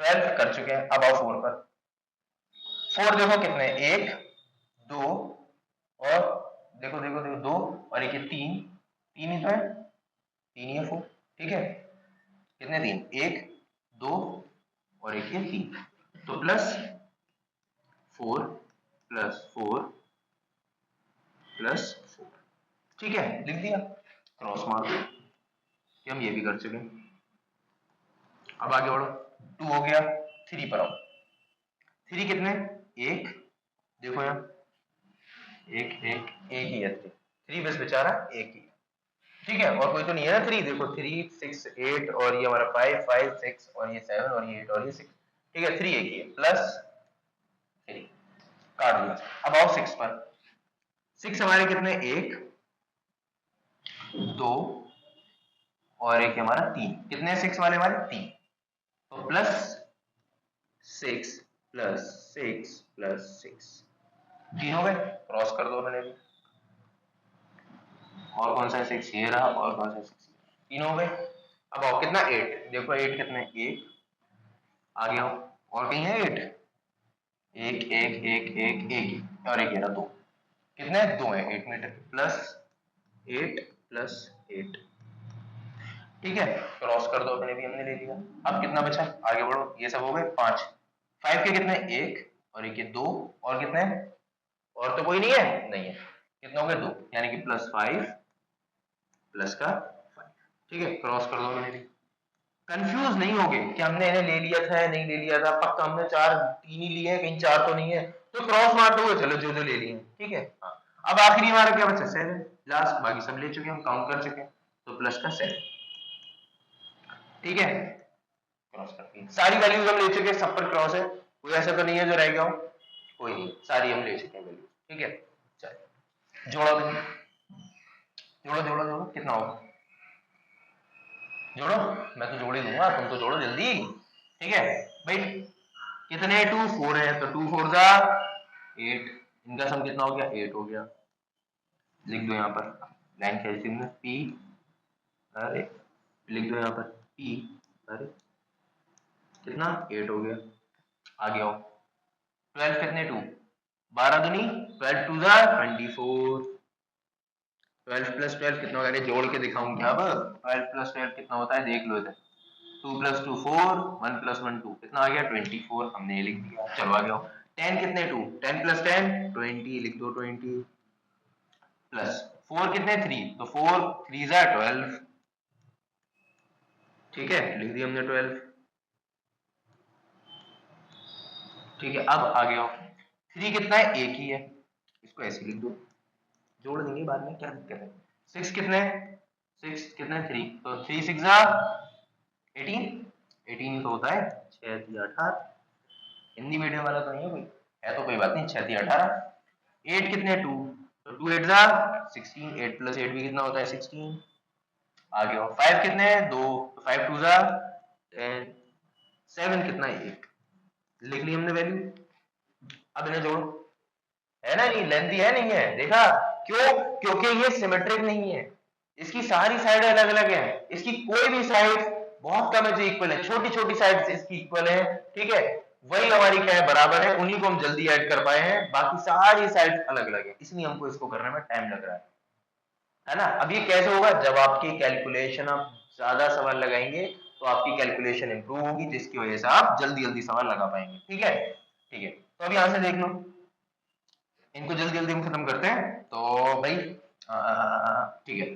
12 कर चुके हैं, अब आओ 4 पर। 4 देखो कितने, 1 2, और देखो देखो देखो 2, और एक 3, 3 ही तो है, 3 ही है 4, ठीक है। कितने 3, 1 2 और एक ये 3, तो प्लस 4 प्लस 4 प्लस 4, ठीक है, लिख दिया, क्रॉस मार दो कि हम ये भी कर चुके हैं। अब आगे बढ़ो, 2 हो गया, 3 पर आओ। 3 कितने, 1, देखो यहाँ, एक ही है 3 बस बेचारा, एक ही, ठीक है, और कोई तो नहीं है ना 3, देखो 3 6 8 और ये हमारा 5 5 6 और ये 7 और ये 8 और ये 6, ठीक है, 3 एक ही है, प्लस 3 काट दिया। अब आओ 6 पर। 6 हमारे कितने, 1 2 और एक हमारा 3, कितने 6 वाले हमारे 3, तो प्लस 6 प्लस 6 प्लस 6, 3 हो गए, क्रॉस कर दो मैंने भी, और कौन सा 6, ये रहा, और कौन सा 6, 3 हो गए। अब आओ कितना, 8, देखो 8 कितने, 1, आगे आओ, और कहीं है 8, एक एक एक एक एक और एक ये रहा 2, कितने 2 है 8 मीटर प्लस 8 प्लस 8, ठीक है। क्रॉस कर दो, अपने भी हमने ले लिया। अब कितना बचा, आगे बढ़ो, ये सब हो गए 5, 5 के कितने, एक और एक ये 2, और कितने, और तो कोई नहीं है, नहीं है, कितना हो गया 2, यानी कि +5 प्लस का 5, ठीक है। क्रॉस कर दो मैंने भी। कंफ्यूज नहीं होगे कि हमने इन्हें ले लिया था या नहीं ले लिया था, पक्का हमने 4 3 ही लिए हैं, कहीं 4 तो नहीं है, तो क्रॉस मार दो, चलो जो जो ले लिए, ठीक है। हाँ, अब आखिरी हमारा क्या बचा, 7, लास्ट, बाकी सब ले चुके हैं, हम काउंट कर चुके हैं, तो प्लस का 7, ठीक है। क्रॉस करती है, सारी वैल्यूज हम ले चुके हैं, सब पर क्रॉस है, कोई ऐसा तो नहीं है जो रह गया हो, कोई नहीं, सारी हम ले चुके हैं वैल्यूज, ठीक है। चलो जोड़ो भी, जोड़ो जोड़ो जोड़ो, कितना होगा, जोड़ो, मैं तो जोड़ ही दूंगा, तुम तो जोड़ो जल्दी, ठीक है भाई। कितने 2 4 है, तो 2 4 जा 8, इनका सम कितना हो गया, 8 हो गया, लिख दो यहाँ पर, लाइन खींच दी हमने, पी, अरे लिख दो यहाँ पर पी, अरे कितना 8 हो गया। आगे आओ, 12 कितने 2, 12 दूनी 12 2 जा 24, 12 प्लस 12 कितना होगा, जोड़ के दिखाऊं क्या अब, 12 प्लस 12 कितना होता है, देख लो इधर, 2 + 2 4, 1 + 1 2, कितना आ गया 24, हमने ये लिख दिया। चलो आ गया, 10 कितने 2, 10 + 10 20, लिख दो 20, प्लस 4 कितने 3, तो 4 3 जा 12, ठीक है, लिख दिया हमने 12, ठीक है। अब आ गया 3 कितना है, एक ही है, इसको ऐसे लिख दो, जोड़ देंगे बाद में, क्या दिक्कत है। 6 कितने, 6 कितने 3, तो 3 6 जा 18, 18 तो होता है 6 3 18, हिंदी मीडियम वाला तो नहीं है कोई, है तो कोई बात नहीं, 6 3 18, 8 कितने 2, तो 2 8 जा 16, 8 + 8 भी कितना होता है 16, आगे हो 5 कितने 2, तो 5 2 जा 10, 7 कितना है 1, लिख ली हमने वैल्यू। अब इन्हें जोड़ो, है ना, नहीं लेंथी है, नहीं है, देखा क्यों, क्योंकि ये सिमेट्रिक नहीं है, इसकी सारी साइड अलग अलग है, इसकी कोई भी साइड बहुत कम है जो इक्वल है, छोटी छोटी साइड इसकी इक्वल है, ठीक है, वही हमारी क्या है, बराबर है, उन्हीं को हम जल्दी ऐड कर पाए हैं, बाकी सारी साइड अलग अलग है, इसलिए हमको इसको करने में टाइम लग रहा है ना। अब ये कैसे होगा, जब आपकी कैलकुलेशन आप ज्यादा सवाल लगाएंगे तो आपकी कैलकुलेशन इंप्रूव होगी, जिसकी वजह से आप जल्दी जल्दी सवाल लगा पाएंगे, ठीक है, ठीक है। तो अब यहां से देख लो, इनको जल्दी जल्दी हम खत्म करते हैं, तो भाई ठीक है,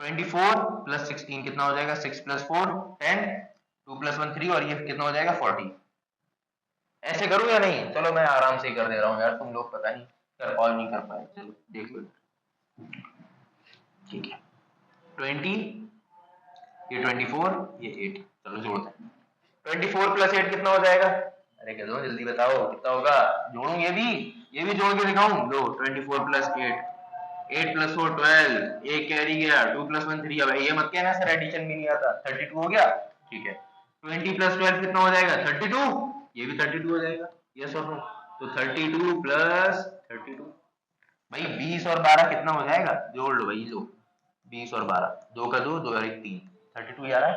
24 + 16 कितना हो जाएगा, 6 + 4 10, 2 + 1 3, और ये कितना हो जाएगा 40, ऐसे करूं या नहीं, चलो मैं आराम से ही कर दे रहा हूँ यार, तुम लोग पता नहीं कर पाओ नहीं कर पाए, चलो देख लो, ठीक है, 20, ये 24, ये 8, चलो जोड़ते हैं, 24 + 8 कितना हो जाएगा, अरे कह दो जल्दी बताओ कितना होगा, जोड़ू ये भी जोड़ के दिखाऊं, लो 24 + 8, 8 + 4 12, एक कैरी गया, 2 + 1 3, अब ये मत कहना सर एडिशन भी नहीं आता, 32 हो गया, ठीक है। 20 + 12 कितना हो जाएगा 32, ये भी 32 हो जाएगा, यस और नो, तो 32 + 32, भाई 20 और 12 कितना हो जाएगा, जोड़ लो भाई, लो 20 और 12, 2 का 2, 2 और 1 3, 32 आ रहा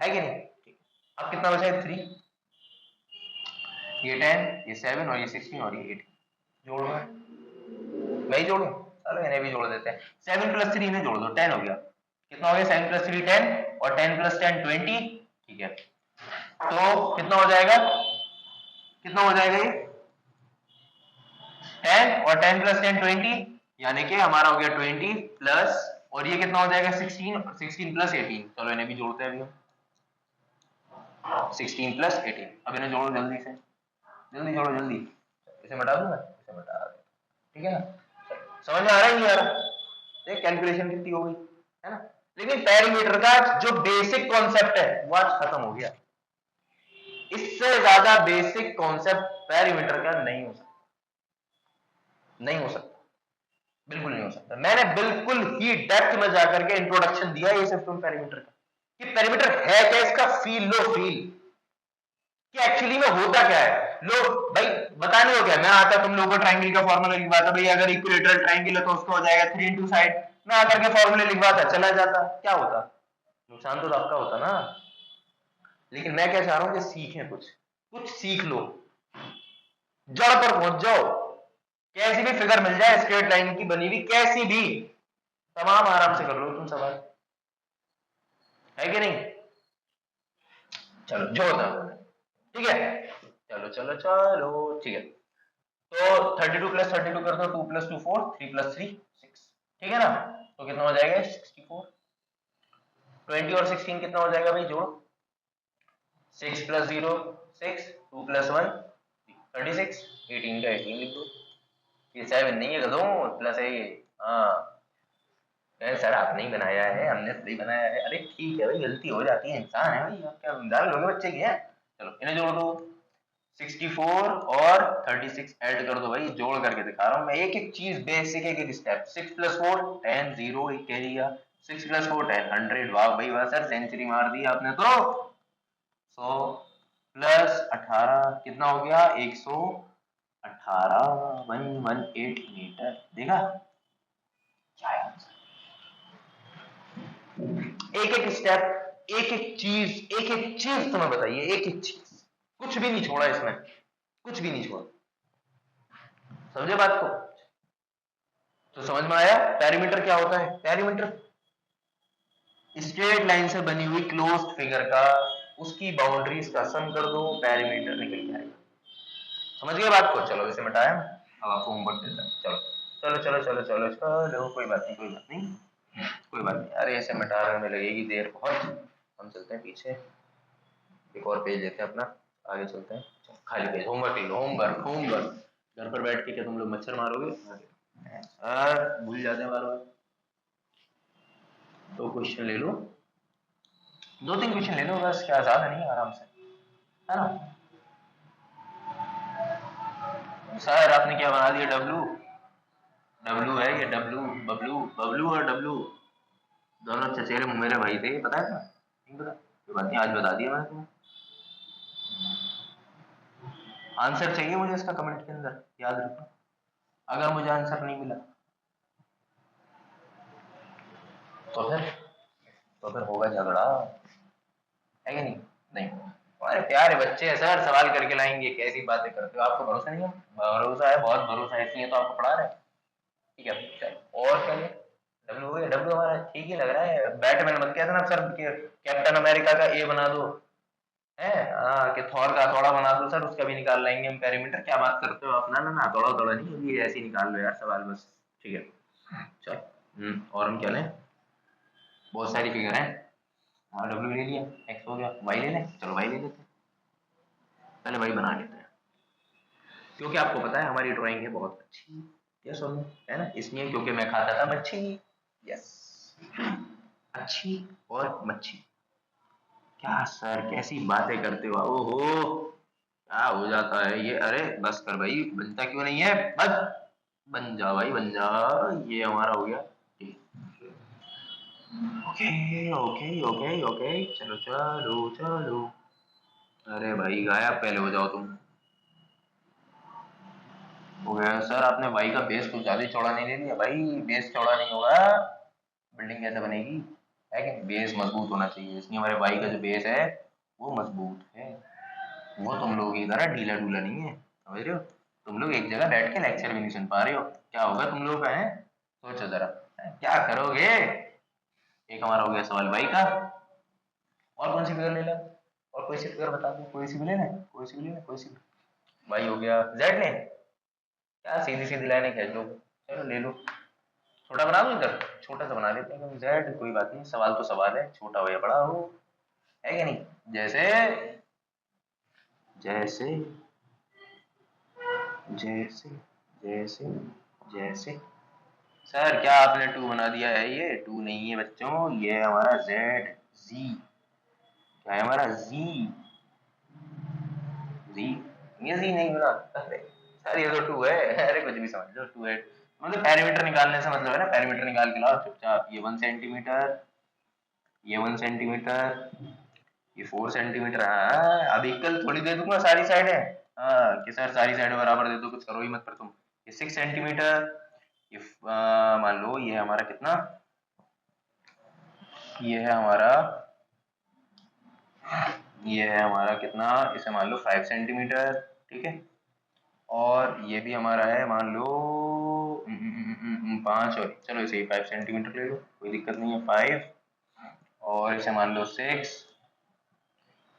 है कि नहीं, ठीक। अब कितना बचा 3, ये 10, ये 7 और ये 16 और ये 8, जोड़ लो, मैं ही जोड़ू, चलो इन्हें भी जोड़ देते हैं, 7 + 3 इन्हें जोड़ दो, 10 हो गया, कितना हो गया 7 + 3 10, और 10 + 10 20, ठीक है, तो कितना हो जाएगा, कितना हो जाएगा ये 10, और 10 + 10 20, यानी कि हमारा हो गया 20 प्लस, और ये कितना हो जाएगा 16, 16 + 18, चलो इन्हें भी जोड़ते हैं अभी हम, 16 + 18, अब इन्हें जोड़ो जल्दी से, जल्दी जोड़ो जल्दी, इसे मिटा दूं मैं, इसे मिटा दे, ठीक है ना, समझ में आ रहा है नहीं आ रहा, देख कैलकुलेशन कितनी हो गई, है ना। लेकिन पेरीमीटर का जो बेसिक कॉन्सेप्ट है वो आज खत्म हो गया, इससे ज्यादा बेसिक कॉन्सेप्ट पेरीमीटर का नहीं हो सकता, नहीं हो सकता, बिल्कुल नहीं हो सकता। मैंने बिल्कुल ही डेप्थ में जाकर के इंट्रोडक्शन दिया ये सिर्फ तुम पेरीमीटर का, कि पेरीमीटर है क्या, इसका फील लो, फील कि एक्चुअली में होता क्या है, लो भाई बताने हो क्या, मैं आता तुम लोगों को ट्रायंगल का फॉर्मूला लिखवाता, भाई अगर इक्विलेटरल ट्रायंगल है तो उसका हो जाएगा 3 × साइड, मैं आकर के फॉर्मूले लिखवाता, चला जाता, क्या होता, नुकसान तो आपका होता ना। लेकिन मैं क्या चाह रहा हूं कि सीखें, कुछ कुछ सीख लो, जड़ पर पहुंच जाओ, कैसी भी फिगर मिल जाए स्ट्रेट लाइन की बनी हुई, कैसी भी, तमाम आराम से कर लो तुम सवाल, है कि नहीं? चलो जोड़ दो, ठीक है, चलो चलो चलो, ठीक है। तो 32 प्लस 32 कर दो, 2 प्लस 2 4, 3 प्लस 3 6, ठीक है ना? तो कितना हो जाएगा 64। 20 और 16 कितना हो जाएगा भाई, जोड़ो। 6 प्लस 0 6, 2 प्लस 1 36, 18 का 18 लिख दो। ये 7 नहीं है गधों, प्लस है ये। हाँ सर आपने ही बनाया है, हमने थोड़ी बनाया है। अरे ठीक है भाई, गलती हो जाती है, इंसान है भाई, आप क्या दाल लोगे बच्चे की है। चलो इन्हें जोड़ दो, 64 और 36 ऐड कर दो भाई, जोड़ करके दिखा रहा हूँ मैं, एक एक चीज बेसिक, एक एक स्टेप। 6 प्लस 4 10, 0 एक कह दिया, 6 प्लस 4 10 100, वाह भाई वाह सर, सेंचुरी मार दी आपने तो। 100 प्लस 18 कितना हो गया, 118, 118 मीटर, देखा क्या है आंसर। एक एक स्टेप, एक एक चीज, एक एक चीज तुम्हें बताइए, एक एक चीज, कुछ भी नहीं छोड़ा इसमें, कुछ भी नहीं छोड़ा, समझे बात को? तो समझ में आया पेरीमीटर क्या होता है? पेरीमीटर स्ट्रेट लाइन से बनी हुई क्लोज्ड फिगर का, उसकी बाउंड्रीज का सम कर दो, पेरीमीटर निकल जाएगा। समझ गए बात को? चलो इसे मिटाया, अब आपको होमवर्क देता हूं, चलो चलो चलो चलो चलो चलो, कोई बात नहीं, कोई बात नहीं, कोई बात नहीं। अरे इसे मिटाने में लगेगी देर बहुत, हम चलते हैं पीछे, एक और पेज लेते हैं अपना, आगे चलते हैं। खाली पेज, होमवर्क ले लो, होमवर्क होमवर्क। घर पर बैठ के क्या तुम लोग मच्छर मारोगे? सर भूल जाते हैं बार बार। दो क्वेश्चन ले लो, 2-3 क्वेश्चन ले लो बस, क्या ज्यादा नहीं, आराम से, है ना? सर आपने क्या बना दिया, डब्लू, डब्लू है ये, डब्लू, बबलू, बबलू और डब्लू दोनों चचेरे मेरे भाई थे, पता है ना? नहीं पता, कोई बात नहीं, आज बता दिया मैंने तुम्हें। आंसर चाहिए मुझे इसका कमेंट के अंदर, याद रखो, अगर मुझे आंसर नहीं मिला तो फिर होगा झगड़ा, है कि नहीं? नहीं, हमारे प्यारे बच्चे हैं सर, सवाल करके लाएंगे, कैसी बातें करते हो, आपको भरोसा नहीं है? भरोसा है, बहुत भरोसा है, इसलिए तो आपको पढ़ा रहे हैं। ठीक है चलो, और क्या, डब्ल्यू है, डब्ल्यू हमारा ठीक ही लग रहा है। बैटमैन मत कहते ना सर कि कैप्टन अमेरिका का ए बना दो, है हाँ, कि थॉर का थोड़ा बना दो सर, उसका भी निकाल लाएंगे हम पेरीमीटर, क्या बात करते हो आप? ना ना ना, थोड़ा थोड़ा नहीं, ये ऐसे ही निकाल लो यार सवाल बस, ठीक है चलो। और हम क्या लें, बहुत सारी फिगर है। हाँ डब्ल्यू ले लिया, एक्स हो गया, वाई ले लें, चलो वाई ले लेते हैं, पहले वाई बना लेते हैं, क्योंकि आपको पता है हमारी ड्राइंग है बहुत अच्छी, यस और नो, है ना? इसलिए क्योंकि मैं खाता था मच्छी, यस, अच्छी और मच्छी। क्या सर कैसी बातें करते हो, ओहो क्या हो जाता है ये, अरे बस कर भाई, बनता क्यों नहीं है, बस बन जा भाई बन जा, ये हमारा हो गया, ओके ओके ओके ओके, चलो चलो चलो, अरे भाई गायब, पहले हो जाओ तुम। हो गया सर, आपने वाई का बेस कुछ ज्यादा चौड़ा नहीं ले लिया भाई, बेस चौड़ा नहीं होगा, बिल्डिंग कैसे बनेगी, है कि बेस मजबूत होना चाहिए, इसलिए हमारे वाई का जो बेस है वो मजबूत है, वो तुम लोगों की तरह ढीला ढूला नहीं है, समझ रहे हो? तुम लोग एक जगह बैठ के लेक्चर भी नहीं सुन पा रहे हो, क्या होगा तुम लोगों का, है? सोचो जरा, क्या करोगे? एक हमारा हो गया सवाल वाई का, और कौन सी फिगर ले लो, और कोई सी फिगर बता दो, कोई सी भी लेना, कोई सी भी लेना, कोई सी, वाई हो गया, जेड ले, क्या सीधी सीधी लाइनें खींच लो, चलो ले लो, छोटा बना दो इधर, छोटा सा बना देते हैं जेड, कोई बात नहीं, सवाल तो सवाल है, छोटा हो या बड़ा हो, है कि नहीं? जैसे जैसे जैसे जैसे जैसे, सर क्या आपने टू बना दिया है, ये टू नहीं है बच्चों, ये है हमारा जेड, जी, क्या है हमारा जी, जी, ये जी नहीं बना, अरे सर ये तो टू है, अरे कुछ भी समझ लो, टू है, मतलब पेरीमीटर निकालने से मतलब है ना, पेरीमीटर निकाल के लाओ चुपचाप, ये 1 सेंटीमीटर, ये 1 सेंटीमीटर, ये 4 सेंटीमीटर, हाँ अब इक्वल थोड़ी दे दूंगा सारी साइडें, हाँ कि सर सारी साइडें बराबर दे दो, कुछ करो ही मत पर तुम। ये 6 सेंटीमीटर, ये मान लो ये हमारा कितना, ये है हमारा, ये है हमारा कितना, इसे मान लो 5 सेंटीमीटर, ठीक है। और ये भी हमारा है, मान लो 5, और चलो इसे 5 सेंटीमीटर ले लो, कोई दिक्कत नहीं है। 5 और इसे मान लो 6,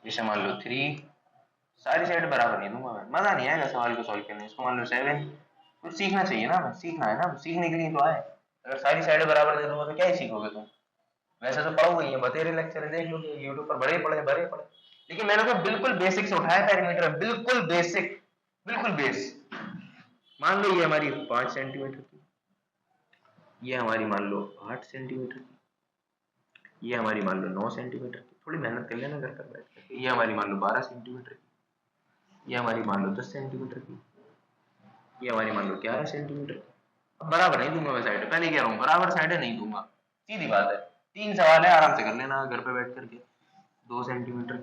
इसे मान लो 3। सारी साइड बराबर नहीं दूंगा मैं, मजा नहीं आएगा सवाल को सॉल्व करने में। इसको मान लो 7। कुछ सीखना चाहिए ना, सीखना है ना, सीखने के लिए तो आए। अगर सारी साइड बराबर दे दूंगा तो क्या ही सीखोगे तुम। वैसे तो पढ़ोगे ही, बतेरे लेक्चर देख लो यूट्यूब पर, बड़े पढ़े भरे पढ़े, लेकिन मैंने तो बिल्कुल बेसिक से उठाया पैरामीटर, बिल्कुल बेसिक, बिल्कुल बेस। मान लो ये हमारी 5 सेंटीमीटर की, ये हमारी मान लो 8 सेंटीमीटर की, ये हमारी मान लो 9 सेंटीमीटर की, थोड़ी मेहनत कर लेना घर पर बैठ कर। ये हमारी मान लो 12 सेंटीमीटर की, ये हमारी मान लो 10 सेंटीमीटर की, ये हमारी मान लो 11 सेंटीमीटर की। अब बराबर नहीं दूंगा मैं साइड, पहले कह रहा हूँ बराबर साइड नहीं दूंगा, सीधी बात है। 3 सवाल है, आराम से कर लेना घर पे बैठ करके। 2 सेंटीमीटर,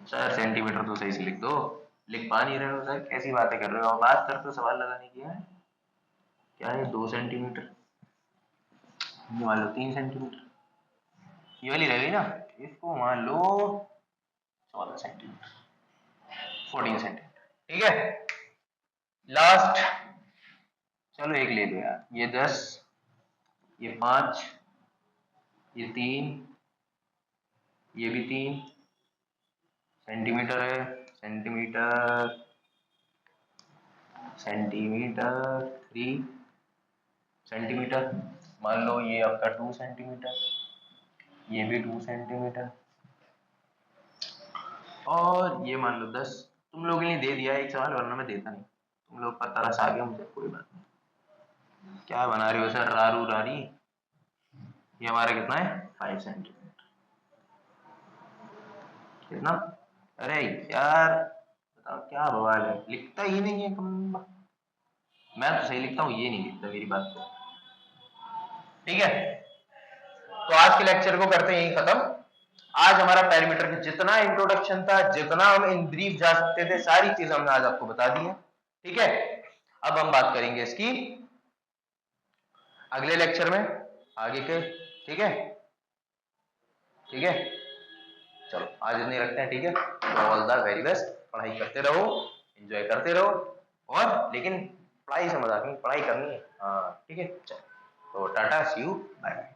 4 सेंटीमीटर तो सही से लिख दो। लिख पा नहीं रहे हो सर, कैसी बातें कर रहे हो, बात करते हो सवाल लगाने की है। क्या है 2 सेंटीमीटर, ये मान लो 3 सेंटीमीटर, ये वाली रह गई ना, इसको मान लो 14 सेंटीमीटर, 14 सेंटीमीटर, ठीक है। लास्ट, चलो एक ले लो यार, ये 10, ये 5, ये 3, ये भी 3 सेंटीमीटर है। सेंटीमीटर, सेंटीमीटर 3 सेंटीमीटर, मान लो ये आपका 2 सेंटीमीटर, ये भी 2 सेंटीमीटर, और ये मान लो 10। तुम लोगों ने दे दिया एक सवाल, वरना मैं देता नहीं, तुम लोग का तरस आ गया मुझे, कोई बात नहीं। क्या बना रहे हो सर, रारू रारी। ये हमारा कितना है, 5 सेंटीमीटर, कितना, अरे यार बताओ क्या बवाल है, लिखता ही नहीं है कम। मैं तो सही लिखता हूँ, ये नहीं लिखता, मेरी बात को, ठीक है। तो आज के लेक्चर को करते हैं यही खत्म। आज हमारा पैरामीटर का जितना इंट्रोडक्शन था, जितना हम इन ब्रीफ जा सकते थे, सारी चीज हमने आज आपको बता दी है, ठीक है। अब हम बात करेंगे इसकी अगले लेक्चर में, आगे के, ठीक है, ठीक है। चलो आज इतने रखते हैं, ठीक है। तो ऑल द वेरी बेस्ट, पढ़ाई करते रहो, एंजॉय करते रहो, और लेकिन पढ़ाई से मजाक नहीं, पढ़ाई करनी है, हाँ ठीक है। चलो तो टाटा, सी यू, बाय।